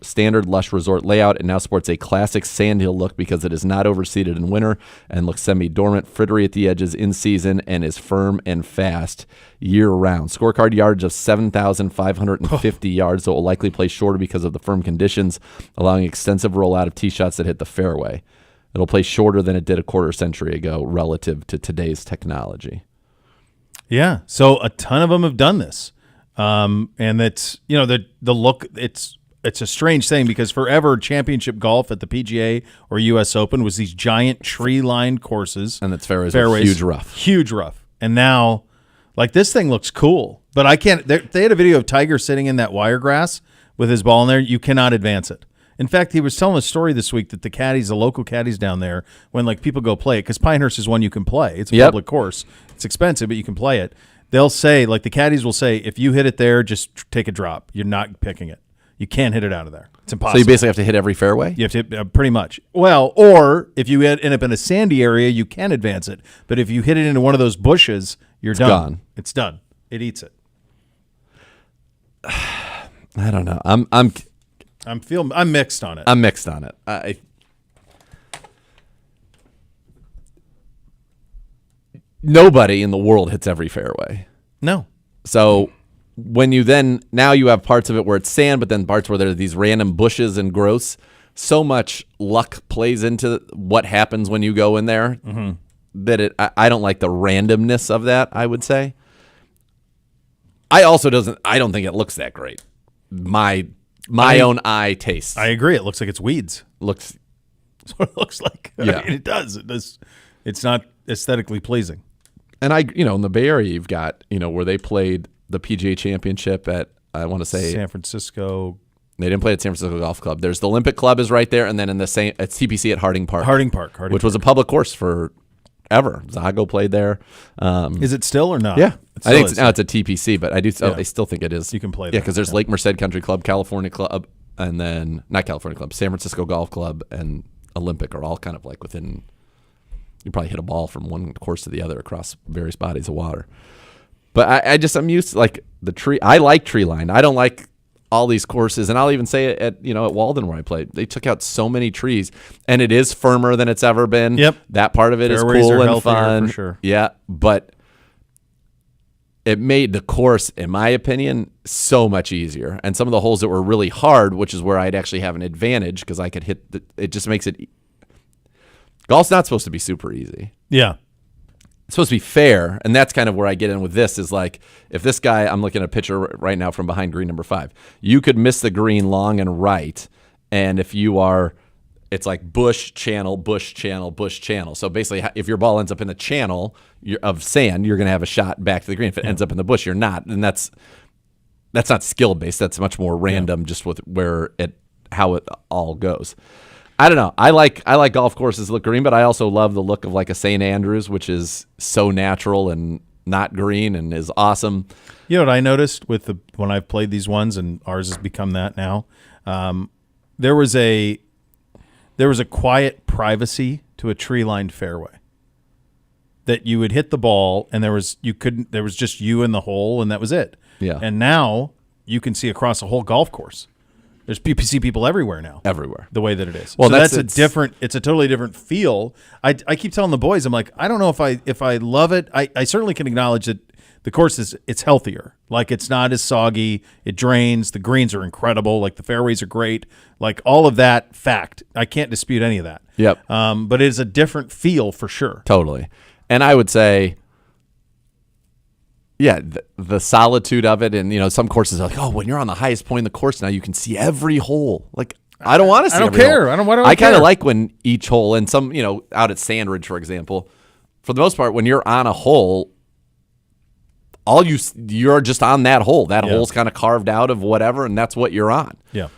resort layout. It now sports a classic sandhill look because it is not overseeded in winter and looks semi-dormant, frittery at the edges in season, and is firm and fast year-round. Scorecard yardage of 7,550 yards, so it will likely play shorter because of the firm conditions, allowing extensive rollout of tee shots that hit the fairway. It'll play shorter than it did a quarter century ago relative to today's technology. Yeah, so a ton of them have done this. And it's, the look, it's a strange thing because forever championship golf at the PGA or U.S. Open was these giant tree-lined courses. And its fairways were huge rough. Huge rough. And now, this thing looks cool. But I can't – they had a video of Tiger sitting in that wiregrass with his ball in there. You cannot advance it. In fact, he was telling a story this week that the local caddies down there, when people go play it, because Pinehurst is one you can play. It's a public course. It's expensive, but you can play it. They'll say, the caddies will say, if you hit it there, just take a drop. You're not picking it. You can't hit it out of there. It's impossible. So you basically have to hit every fairway? You have to hit, pretty much. Well, or if you end up in a sandy area, you can advance it. But if you hit it into one of those bushes, it's done. Gone. It's done. It eats it. I don't know. I'm mixed on it. I'm mixed on it. Nobody in the world hits every fairway. No. So when now you have parts of it where it's sand, but then parts where there are these random bushes and growths. so much luck plays into what happens when you go in there that I don't like the randomness of that, I would say. I don't think it looks that great. My own eye taste. I agree. It looks like it's weeds. Looks. That's what it looks like. Yeah. I mean, it does. It's not aesthetically pleasing. And in the Bay Area, you've got, where they played the PGA Championship at, I want to say, San Francisco. They didn't play at San Francisco Golf Club. There's the Olympic Club is right there, and then at TPC at Harding Park. Harding Park. Which was a public course forever. Zago played there. Is it still or not? Yeah. I think now it's a TPC, but I still think it is. You can play there. Yeah, because there's Lake Merced Country Club, California Club, and then, not California Club, San Francisco Golf Club and Olympic are all kind of like within, you probably hit a ball from one course to the other across various bodies of water. But I'm used to like the tree. I like tree line. I don't like all these courses, and I'll even say it at Walden where I played. They took out so many trees, and it is firmer than it's ever been. Yep, that part of it Fairways is cool and healthier, fun. for sure. Yeah, but it made the course, in my opinion, so much easier. And some of the holes that were really hard, which is where I'd actually have an advantage because I could hit. It just makes it. Golf's not supposed to be super easy. Yeah. It's supposed to be fair, and that's kind of where I get in with this is like, if this guy, I'm looking at a picture right now from behind green number 5, you could miss the green long and right, and if you are, it's like bush, channel, bush, channel, bush, channel. So basically, if your ball ends up in the channel of sand, you're going to have a shot back to the green. If it ends up in the bush, you're not, and that's not skill-based. That's much more random just with how it all goes. I don't know. I like golf courses that look green, but I also love the look of like a St. Andrews, which is so natural and not green and is awesome. You know what I noticed when I've played these ones, and ours has become that now. There was a quiet privacy to a tree-lined fairway that you would hit the ball, and there was just you in the hole, and that was it. Yeah. And now you can see across a whole golf course. There's PPC people everywhere now. Everywhere. The way that it is. Well, so it's a totally different feel. I keep telling the boys, I'm like, I don't know if I love it. I certainly can acknowledge that the course it's healthier. Like it's not as soggy. It drains. The greens are incredible. Like the fairways are great. Like all of that fact. I can't dispute any of that. Yep. But it is a different feel for sure. Totally. And I would say, yeah, the solitude of it, and some courses are like, oh, when you're on the highest point in the course now, you can see every hole. Like, I don't want to see. I don't care. I kind of like when each hole, and some, out at Sandridge, for example, for the most part, when you're on a hole, you're just on that hole. That hole's kind of carved out of whatever, and that's what you're on. Yeah.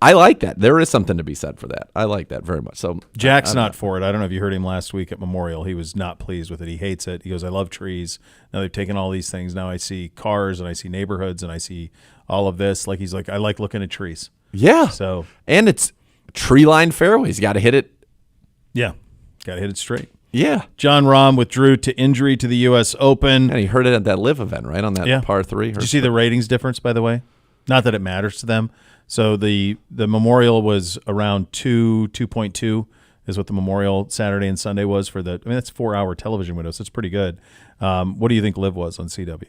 I like that. There is something to be said for that. I like that very much. So Jack's not for it. I don't know if you heard him last week at Memorial. He was not pleased with it. He hates it. He goes, I love trees. Now they've taken all these things. Now I see cars and I see neighborhoods and I see all of this. Like he's like, I like looking at trees. Yeah. So and it's tree-lined fairways. You got to hit it. Yeah. Got to hit it straight. Yeah. John Rahm withdrew to injury to the U.S. Open. And he heard it at that live event, right, on that par 3. Did you see the ratings difference, by the way? Not that it matters to them. So the Memorial was around 2.2 is what the Memorial Saturday and Sunday was for that's 4-hour television window, so it's pretty good. What do you think Live was on CW?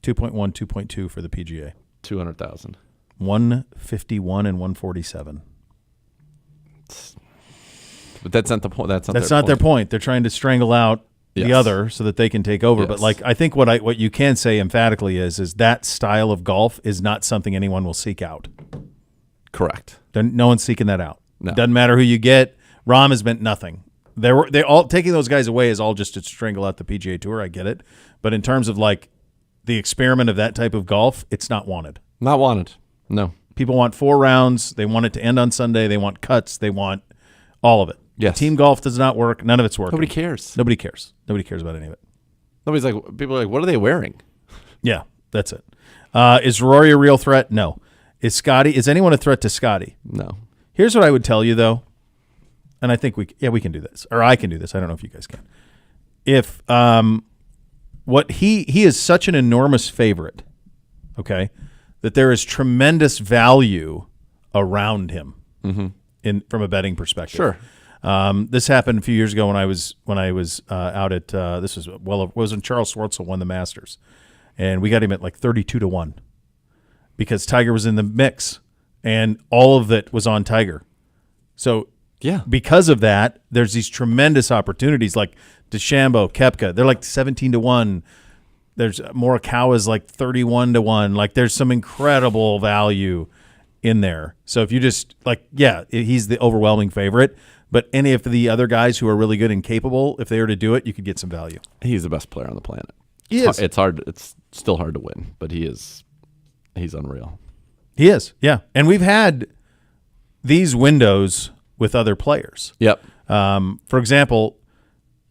2.1, 2.2 for the PGA. 200,000. 151 and 147. But that's not the point. That's not their point. They're trying to strangle out the other so that they can take over. Yes. But I think what you can say emphatically is that style of golf is not something anyone will seek out. Correct. No one's seeking that out. No. Doesn't matter who you get. Rahm has meant nothing. They all taking those guys away is all just to strangle out the PGA Tour. I get it, but in terms of the experiment of that type of golf, it's not wanted. Not wanted. No. People want 4 rounds. They want it to end on Sunday. They want cuts. They want all of it. Yes. Team golf does not work. None of it's working. Nobody cares. Nobody cares. Nobody cares about any of it. People are like, what are they wearing? Yeah, that's it. Is Rory a real threat? No. Is anyone a threat to Scotty? No. Here's what I would tell you, though, and I think we can do this, or I can do this. I don't know if you guys can. If he is such an enormous favorite, okay, that there is tremendous value around him from a betting perspective. Sure. This happened a few years ago when I was out at when Charles Schwartzel won the Masters, and we got him at 32-1 because Tiger was in the mix, and all of it was on Tiger. So Yeah. because of that, there's these tremendous opportunities like DeChambeau, Koepka. They're like 17-1. There's Morikawa's like 31-1. Like there's some incredible value in there. So if you just he's the overwhelming favorite. But any of the other guys who are really good and capable, if they were to do it, you could get some value. He's the best player on the planet. He is. It's hard. It's still hard to win, but he's unreal. He is, yeah. And we've had these windows with other players. Yep. For example,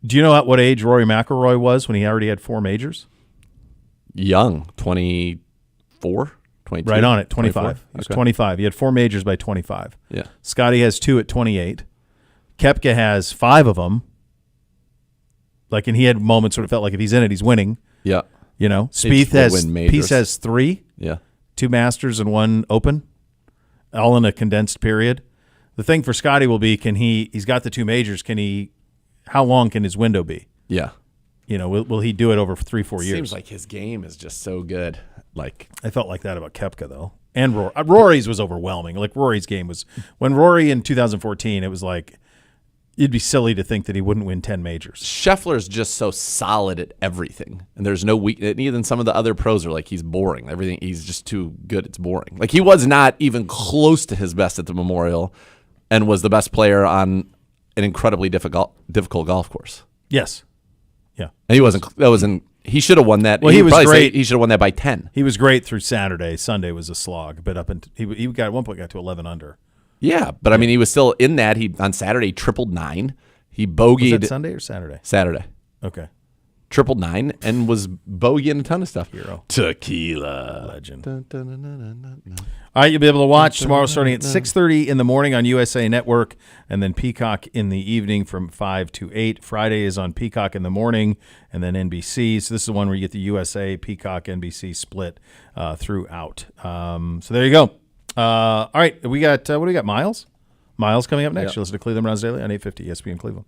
do you know at what age Rory McIlroy was when he already had 4 majors? Young, 24, 22? Right on it, 25. 24? He was 25. He had 4 majors by 25. Yeah. Scotty has 2 at 28. Koepka has 5 of them. And he had moments where it felt like if he's in it, he's winning. Yeah. You know, Spieth has 3. Yeah. 2 Masters and 1 Open, all in a condensed period. The thing for Scotty will be, he's got the 2 majors, how long can his window be? Yeah. You know, will he do it over 3-4 years? Seems like his game is just so good. I felt like that about Koepka, though. And Rory's was overwhelming. Like, Rory's game was – when Rory in 2014, it was like – it'd be silly to think that he wouldn't win 10 majors. Scheffler's just so solid at everything, and there's no weak. Even some of the other pros are like he's boring. Everything he's just too good. It's boring. Like he was not even close to his best at the Memorial, and was the best player on an incredibly difficult golf course. Yes, yeah, and he wasn't. That wasn't. He should have won that. Well, he was great. He should have won that by 10. He was great through Saturday. Sunday was a slog, but he got at one point got to 11 under. Yeah, but I mean, he was still in that. He on Saturday tripled 9. He bogeyed. Was that Sunday or Saturday? Saturday. Okay. Tripled 9 and was bogeying a ton of stuff. Hero. Tequila. Legend. All right, you'll be able to watch tomorrow starting at 6:30 in the morning on USA Network, and then Peacock in the evening from 5 to 8. Friday is on Peacock in the morning, and then NBC. So this is the one where you get the USA, Peacock, NBC split throughout. So there you go. All right, we got what do we got? Myles coming up next. Yep. You listen to Cleveland Browns Daily on 850 ESPN Cleveland.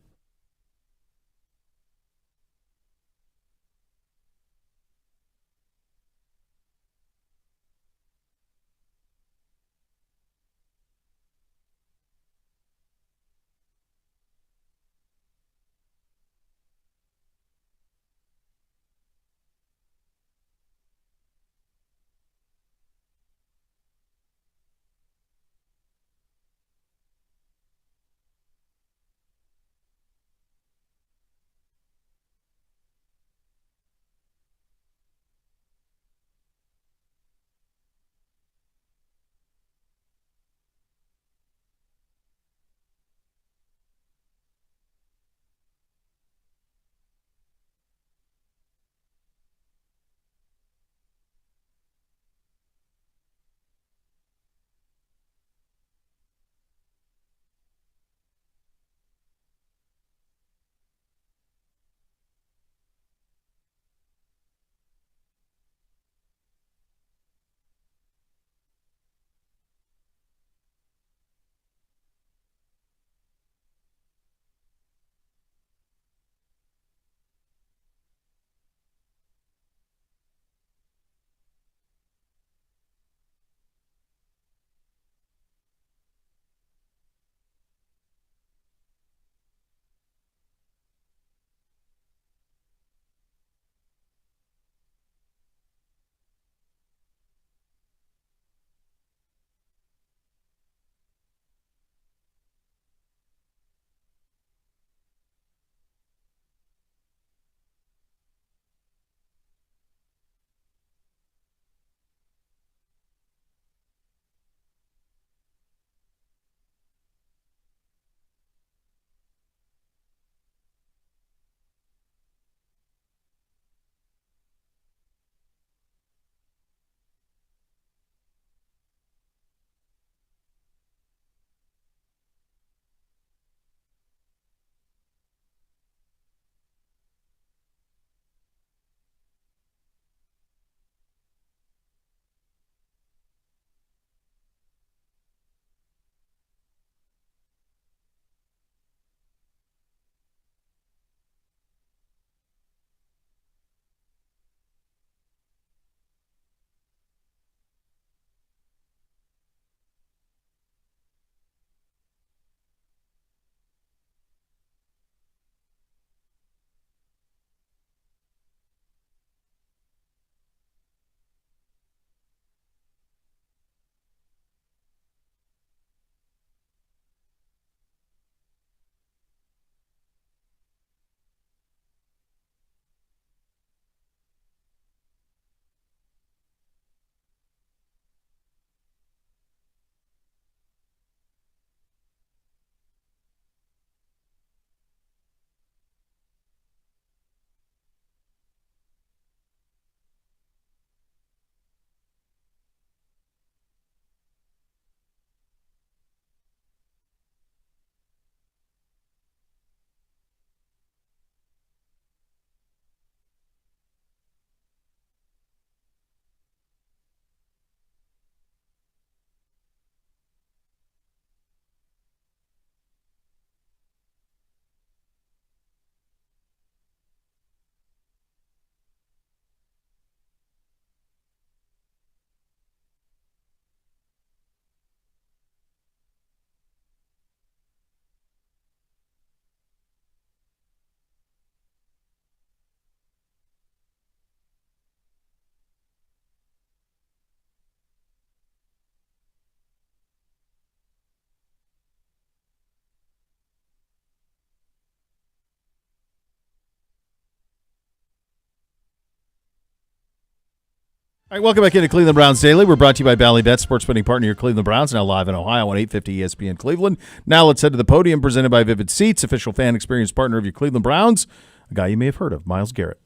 All right, welcome back into Cleveland Browns Daily. We're brought to you by Bally Bet, sports betting partner of your Cleveland Browns, now live in Ohio on 850 ESPN Cleveland. Now let's head to the podium, presented by Vivid Seats, official fan experience partner of your Cleveland Browns, a guy you may have heard of, Myles Garrett.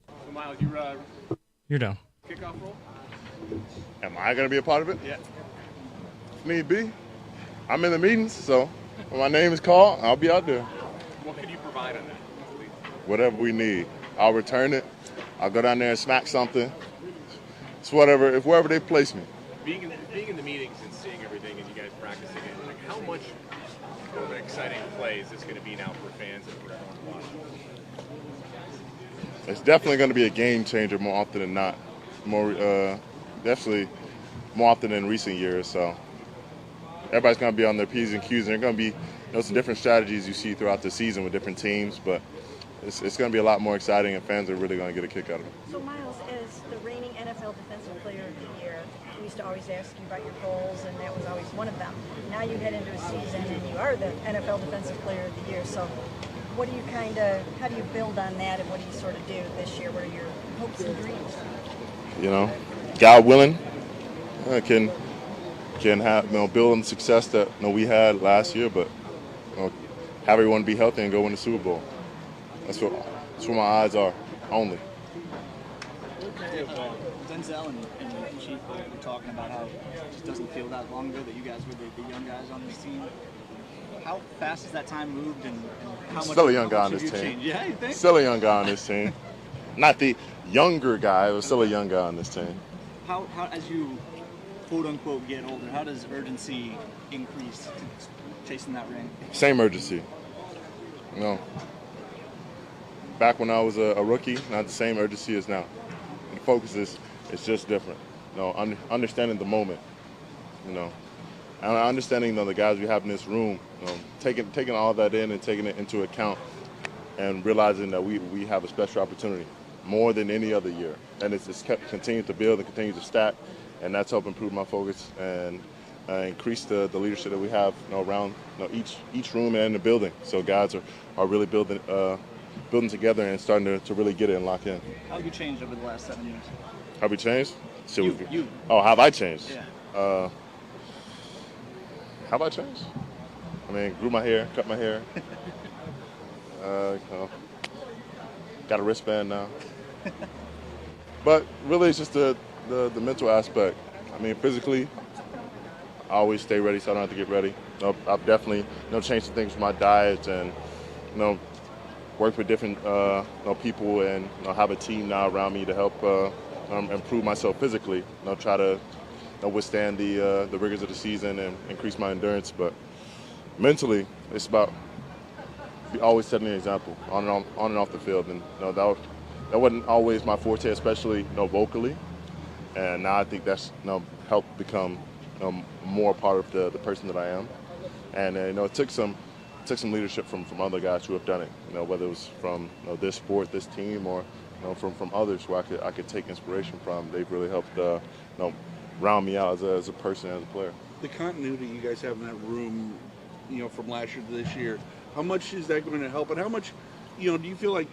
So Myles, you're down. Kickoff roll? Am I going to be a part of it? Yeah. If need be. I'm in the meetings, so when my name is called, I'll be out there. What could you provide on that? Whatever we need. I'll return it. I'll go down there and smack something. It's wherever they place me. Being in the meetings and seeing everything and you guys practicing it, like how much of an exciting play is this going to be now for fans and for everyone to watch? It's definitely going to be a game changer more often than not. Definitely more often than recent years. So everybody's going to be on their P's and Q's, and there are going to be some different strategies you see throughout the season with different teams, but it's going to be a lot more exciting, and fans are really going to get a kick out of it. So Myles, as the reigning NFL Defensive Player of the Year, we used to always ask you about your goals, and that was always one of them. Now you head into a season, and you are the NFL Defensive Player of the Year. So what do you how do you build on that, and what do you sort of do this year? What are your hopes and dreams? God willing, can have build on the success that we had last year, but have everyone be healthy and go win the Super Bowl. That's where my eyes are only. Denzel and Chief were talking about how it just doesn't feel that long ago that you guys were the young guys on this team. How fast has that time moved, and how much? Still a young guy on this team. Changed? Yeah, you think? Still a young guy on this team. Not the younger guy, but still a young guy on this team. How as you quote unquote get older, how does urgency increase to chasing that ring? Same urgency. Back when I was a rookie, not the same urgency as now. The focus is just different. Understanding the moment. And understanding the guys we have in this room, taking all that in and taking it into account, and realizing that we have a special opportunity more than any other year, and it's kept continuing to build and continue to stack, and that's helped improve my focus and increase the leadership that we have around each room and the building. So guys are really building together and starting to really get it and lock in. How have you changed over the last 7 years? Have we changed? You. Oh, have I changed? Yeah. Have I changed? Grew my hair, cut my hair. Got a wristband now. But really, it's just the mental aspect. Physically, I always stay ready, so I don't have to get ready. I've definitely changed some things with my diet and worked with different people and have a team now around me to help improve myself physically. Try to withstand the rigors of the season and increase my endurance. But mentally, it's about always setting an example on and off the field. And that wasn't always my forte, especially vocally. And now I think that's helped become more part of the person that I am. And it took some leadership from other guys who have done it. Whether it was from this sport, this team, or from others where I could take inspiration from. They've really helped round me out as a person, as a player. The continuity you guys have in that room, from last year to this year, how much is that going to help? And how much, do you feel like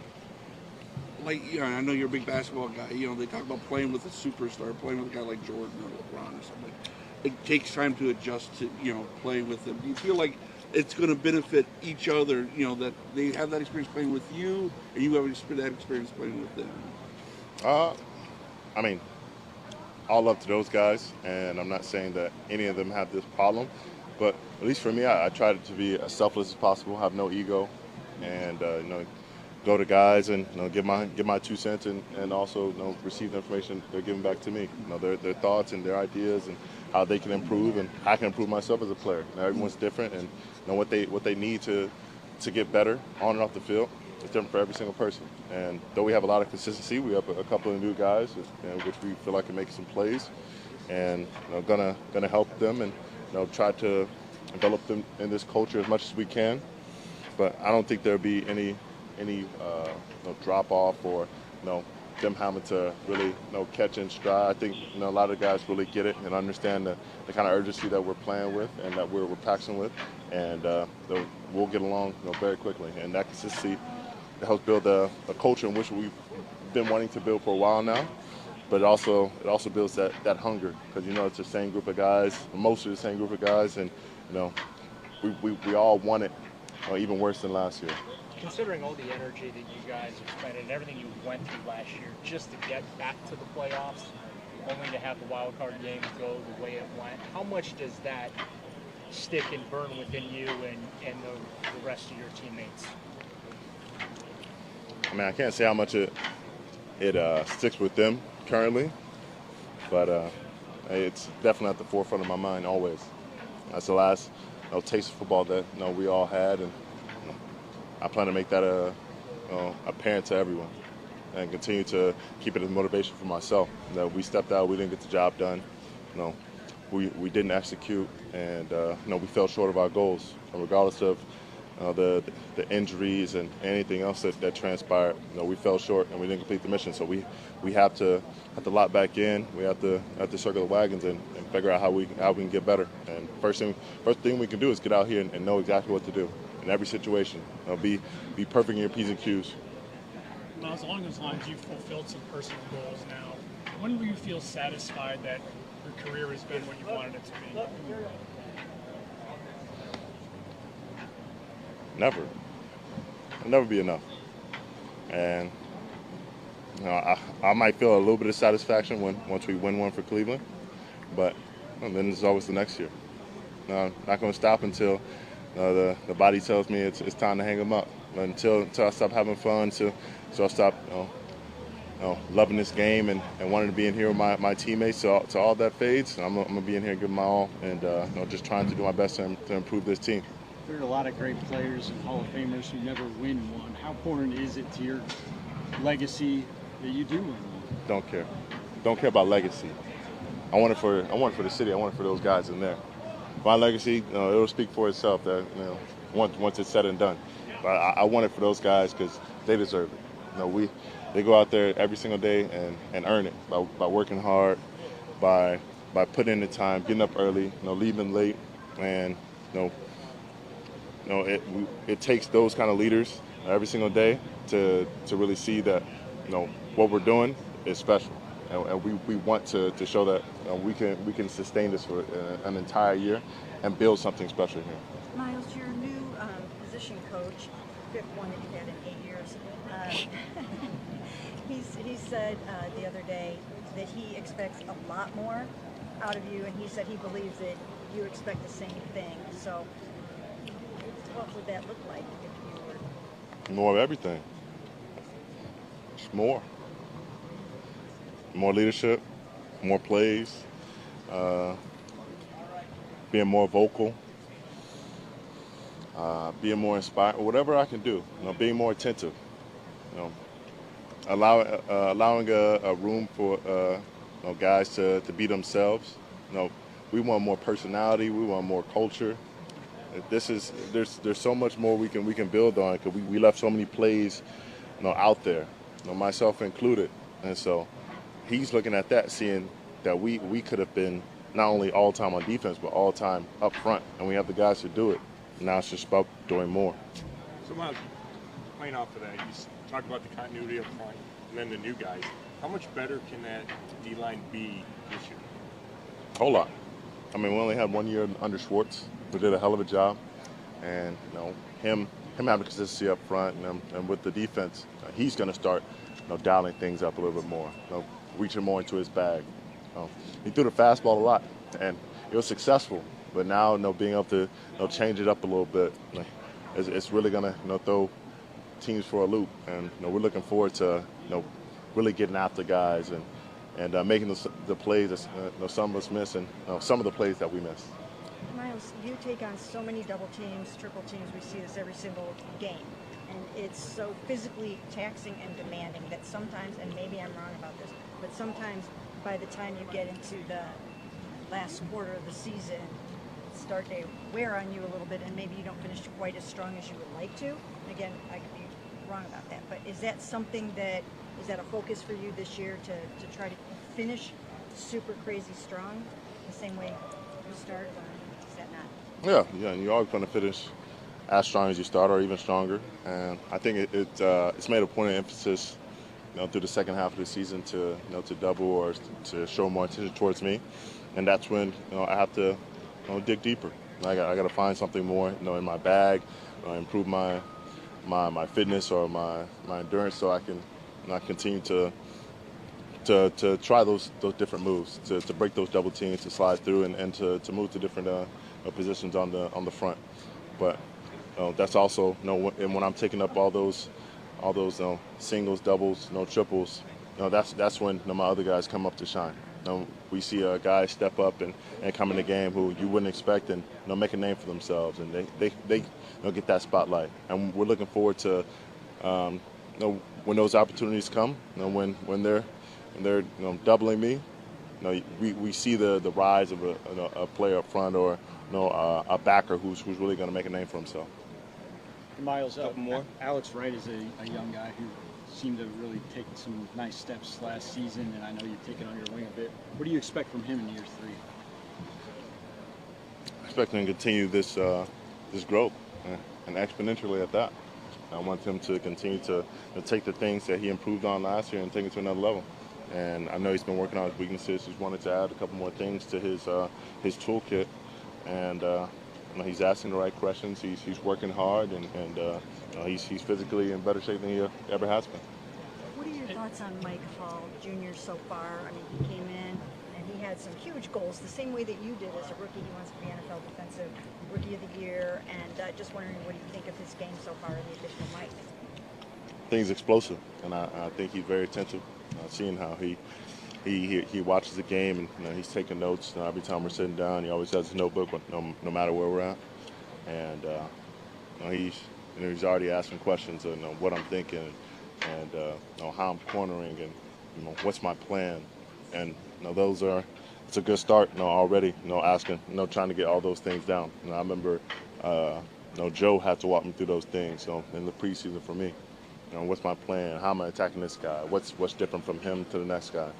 I know you're a big basketball guy. They talk about playing with a superstar, playing with a guy like Jordan or LeBron or something. It takes time to adjust to, play with them. Do you feel like it's going to benefit each other, that they have that experience playing with you, and you have that experience playing with them? All love to those guys, and I'm not saying that any of them have this problem, but at least for me, I try to be as selfless as possible, have no ego, and go to guys and give my 2 cents and also receive the information they're giving back to me. Their thoughts and their ideas and how they can improve, and I can improve myself as a player. Everyone's different, and what they need to get better on and off the field. It's different for every single person. And though we have a lot of consistency, we have a couple of new guys, which we feel like can make some plays, and gonna help them and try to develop them in this culture as much as we can. But I don't think there'll be any drop off or them having to really catch in stride. I think a lot of guys really get it and understand the kind of urgency that we're playing with and that we're practicing with, and we'll get along very quickly. And that consistency helps build a culture in which we've been wanting to build for a while now, but it also builds that hunger, because it's the same group of guys, most of the same group of guys, and we all want it, even worse than last year. Considering all the energy that you guys expended and everything you went through last year just to get back to the playoffs, only to have the wild card game go the way it went, how much does that stick and burn within you and the rest of your teammates? I mean, I can't say how much it sticks with them currently, but it's definitely at the forefront of my mind always. That's the last taste of football that we all had, and I plan to make that apparent to everyone, and continue to keep it as motivation for myself. We stepped out, we didn't get the job done. We didn't execute, and we fell short of our goals. And regardless of the injuries and anything else that transpired, we fell short and we didn't complete the mission. So we have to lock back in. We have to circle the wagons and figure out how we can get better. And first thing we can do is get out here and know exactly what to do in every situation. Be perfect in your P's and Q's. Myles, along those lines, you've fulfilled some personal goals now. When will you feel satisfied that your career has been what you wanted it to be? Never. It'll never be enough. And I might feel a little bit of satisfaction once we win one for Cleveland, but then there's always the next year. Not going to stop until the body tells me it's time to hang them up. Until I stop having fun, until I stop loving this game and wanting to be in here with my teammates. So all that fades, I'm going to be in here and give my all, and just trying to do my best to improve this team. There are a lot of great players and Hall of Famers who never win one. How important is it to your legacy that you do win one? Don't care. Don't care about legacy. I want it for the city. I want it for those guys in there. My legacy, it'll speak for itself. That once it's said and done. But I want it for those guys because they deserve it. They go out there every single day and earn it by working hard, by putting in the time, getting up early, leaving late, and it takes those kind of leaders every single day to really see that what we're doing is special, and we want to show that we can sustain this for an entire year and build something special here. Myles, your new position coach, fifth one that you've had in 8 years, he said the other day that he expects a lot more out of you, and he said he believes that you expect the same thing. So what would that look like if you were? More of everything. Just more. More leadership, more plays, being more vocal, being more inspired, whatever I can do. Being more attentive. Allowing a room for guys to be themselves. We want more personality. We want more culture. There's so much more we can build on, because we left so many plays out there, myself included, and so he's looking at that, seeing that we could have been not only all time on defense but all time up front, and we have the guys to do it. Now it's just about doing more. So Myles, playing off of that, you talk about the continuity up front and then the new guys. How much better can that D-line be this year? A whole lot. I mean, we only had 1 year under Schwartz, who did a hell of a job, and him having consistency up front, and with the defense, he's going to start dialing things up a little bit more, reaching more into his bag. He threw the fastball a lot, and it was successful. But now, being able to change it up a little bit, it's really going to throw teams for a loop. And we're looking forward to really getting after guys and making the plays that some of us miss, and some of the plays that we miss. Myles, you take on so many double teams, triple teams. We see this every single game. And it's so physically taxing and demanding that sometimes, and maybe I'm wrong about this, but sometimes by the time you get into the last quarter of the season, start to wear on you a little bit, and maybe you don't finish quite as strong as you would like to. Again, I could be wrong about that, but is that something is that a focus for you this year to try to finish super crazy strong the same way you start, or is that not? Yeah, and you're always going to finish as strong as you start, or even stronger. And I think it's made a point of emphasis through the second half of the season to to double or to show more attention towards me, and that's when I have to dig deeper. I got to find something more in my bag, improve my fitness or my endurance so I can continue to try those different moves, to break those double teams, to slide through and to move to different positions on the front. But that's also when I'm taking up all those singles, doubles, triples. That's when my other guys come up to shine. We see a guy step up and come in the game who you wouldn't expect and make a name for themselves, and they get that spotlight. And we're looking forward to when those opportunities come. When they're doubling me. We see the rise of a player up front or a backer who's really going to make a name for himself. Myles, Alex Wright is a young guy who seemed to really take some nice steps last season, and I know you've taken on your wing a bit. What do you expect from him in year 3? I expect him to continue this growth, and exponentially at that. I want him to continue to take the things that he improved on last year and take it to another level. And I know he's been working on his weaknesses. He's wanted to add a couple more things to his toolkit, and he's asking the right questions. He's working hard, and he's physically in better shape than he ever has been. What are your thoughts on Mike Hall Jr. so far? I mean, he came in and he had some huge goals, the same way that you did as a rookie. He wants to be NFL Defensive Rookie of the Year, and just wondering what do you think of his game so far in the addition of Mike? I think he's explosive, and I think he's very attentive. Seeing how he watches the game, and he's taking notes. Every time we're sitting down, he always has his notebook, no matter where we're at. And he's already asking questions on what I'm thinking, and how I'm cornering, and what's my plan. And it's a good start. Already asking, trying to get all those things down. I remember Joe had to walk me through those things. In the preseason for me. What's my plan? How am I attacking this guy? What's different from him to the next guy?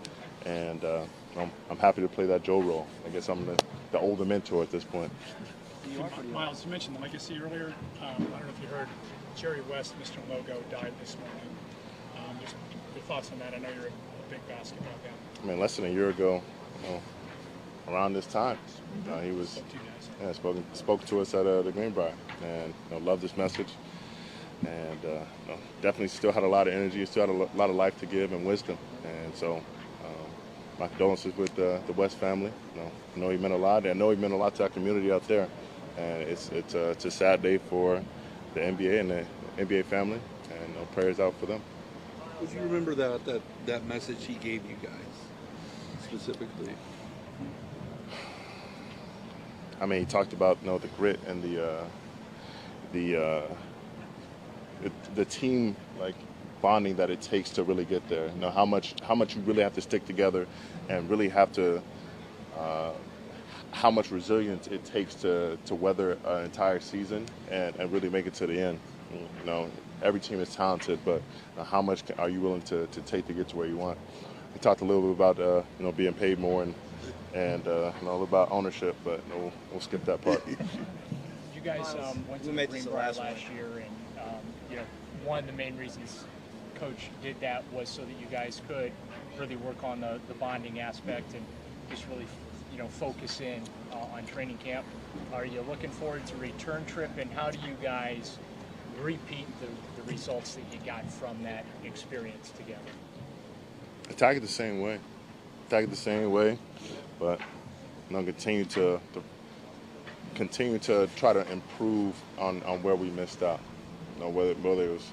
And I'm happy to play that Joe role. I guess I'm the older mentor at this point. Myles, you mentioned the legacy earlier. I don't know if you heard Jerry West, Mr. Logo, died this morning. Just your thoughts on that. I know you're a big basketball guy. I mean, less than a year ago, around this time, he was spoke to us at the Greenbrier, and loved this message. And definitely still had a lot of energy, still had a lot of life to give and wisdom. And so my condolences with the West family. I know he meant a lot. I know he meant a lot to our community out there. And it's a sad day for the NBA and the NBA family. And prayers out for them. Would you remember that message he gave you guys specifically? I mean, he talked about the grit and the team bonding that it takes to really get there. How much you really have to stick together, and really have to how much resilience it takes to weather an entire season and really make it to the end. Every team is talented, but how much are you willing to take to get to where you want? We talked a little bit about being paid more and a little about ownership, but we'll skip that part. You guys went to the Greenbrier last year, and one of the main reasons Coach did that was so that you guys could really work on the bonding aspect and just really focus in on training camp. Are you looking forward to a return trip, and how do you guys repeat the results that you got from that experience together? Attack it the same way, but continue to try to improve on where we missed out. Whether it was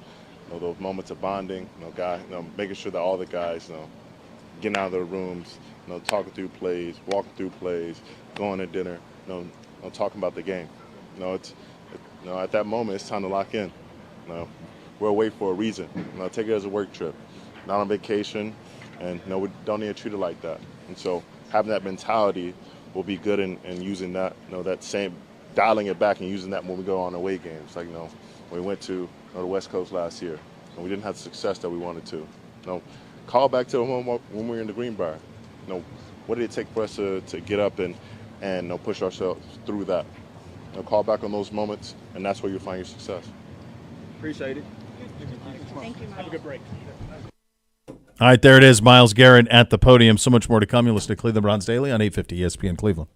those moments of bonding, making sure that all the guys getting out of their rooms, talking through plays, walking through plays, going to dinner, talking about the game. At that moment it's time to lock in. We're away for a reason. Take it as a work trip, not on vacation, and we don't need to treat it like that. And so having that mentality will be good in using that, that same, dialing it back and using that when we go on away games. We went to the West Coast last year, and we didn't have the success that we wanted to. Call back to when we were in the Greenbrier. What did it take for us to get up and push ourselves through that? Call back on those moments, and that's where you'll find your success. Appreciate it. Thank you, Myles. Have a good break. All right, there it is. Myles Garrett at the podium. So much more to come. You're listening to Cleveland Browns Daily on 850 ESPN Cleveland.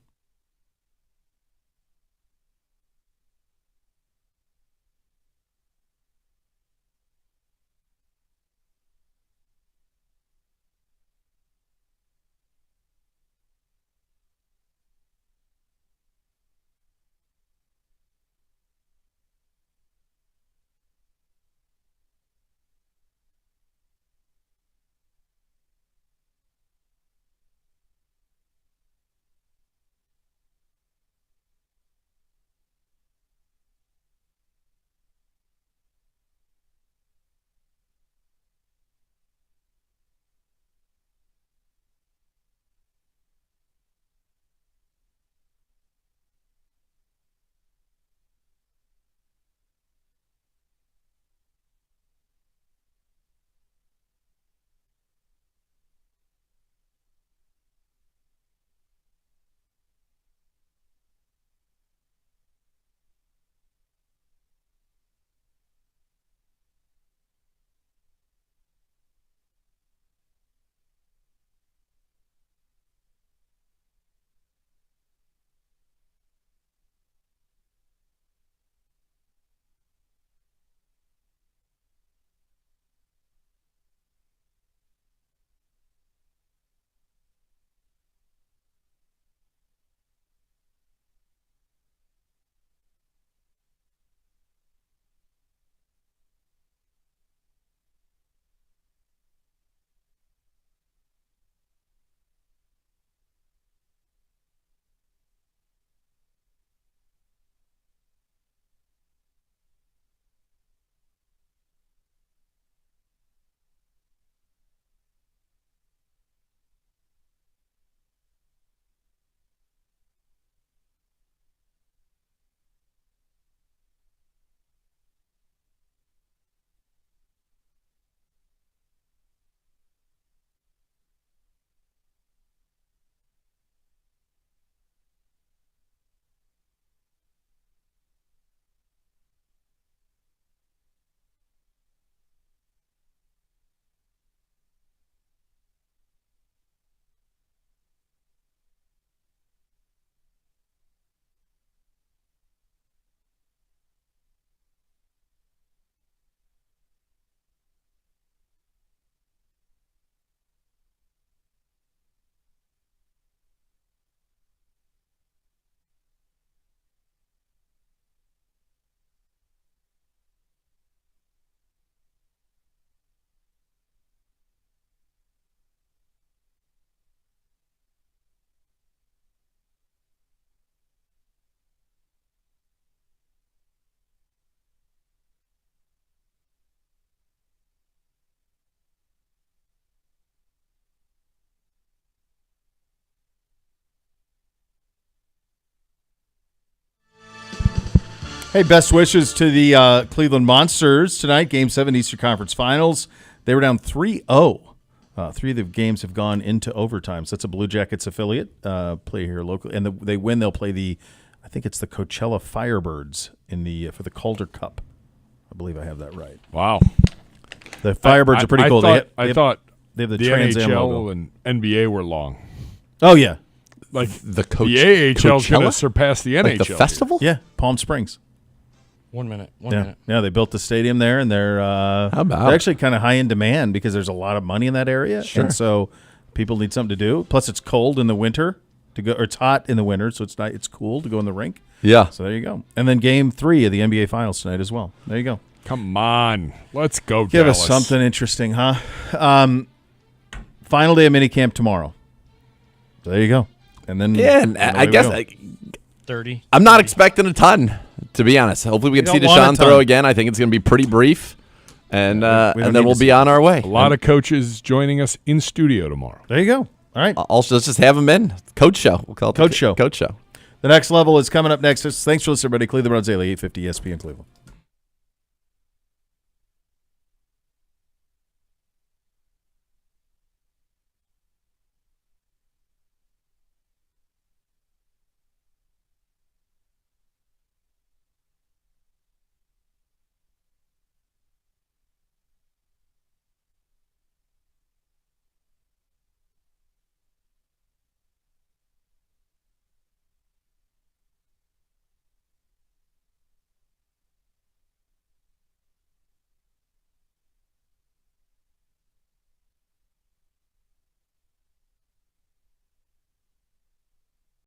Hey, best wishes to the Cleveland Monsters tonight. Game 7 Eastern Conference Finals. They were down 3-0. 3 of the games have gone into overtime. So that's a Blue Jackets affiliate, play here locally. And they win, they'll play I think it's the Coachella Firebirds for the Calder Cup. I believe I have that right. Wow. The Firebirds are pretty cool. I thought they have the NHL logo. and NBA were long. Oh, yeah. Like the AHL is going to surpass the NHL. Like the festival? Yeah, Palm Springs. 1 minute. Yeah, they built the stadium there, and they're actually kind of high in demand because there's a lot of money in that area, and so people need something to do. Plus, it's cold in the winter to go, or it's hot in the winter, so it's cool to go in the rink. Yeah. So there you go. And then Game 3 of the NBA Finals tonight as well. There you go. Come on, let's go. Give Dallas. us something interesting, huh? Final day of minicamp tomorrow. So there you go. And then and I guess 30. I'm not expecting a ton, to be honest. Hopefully we can see Deshaun throw again. I think it's going to be pretty brief, and then we'll be on our way. A lot of coaches joining us in studio tomorrow. There you go. All right. Also, let's just have them in. Coach show. We'll call it Coach show. Coach show. The next level is coming up next. Thanks for listening, everybody. Cleveland Browns Daily, 850 ESPN Cleveland.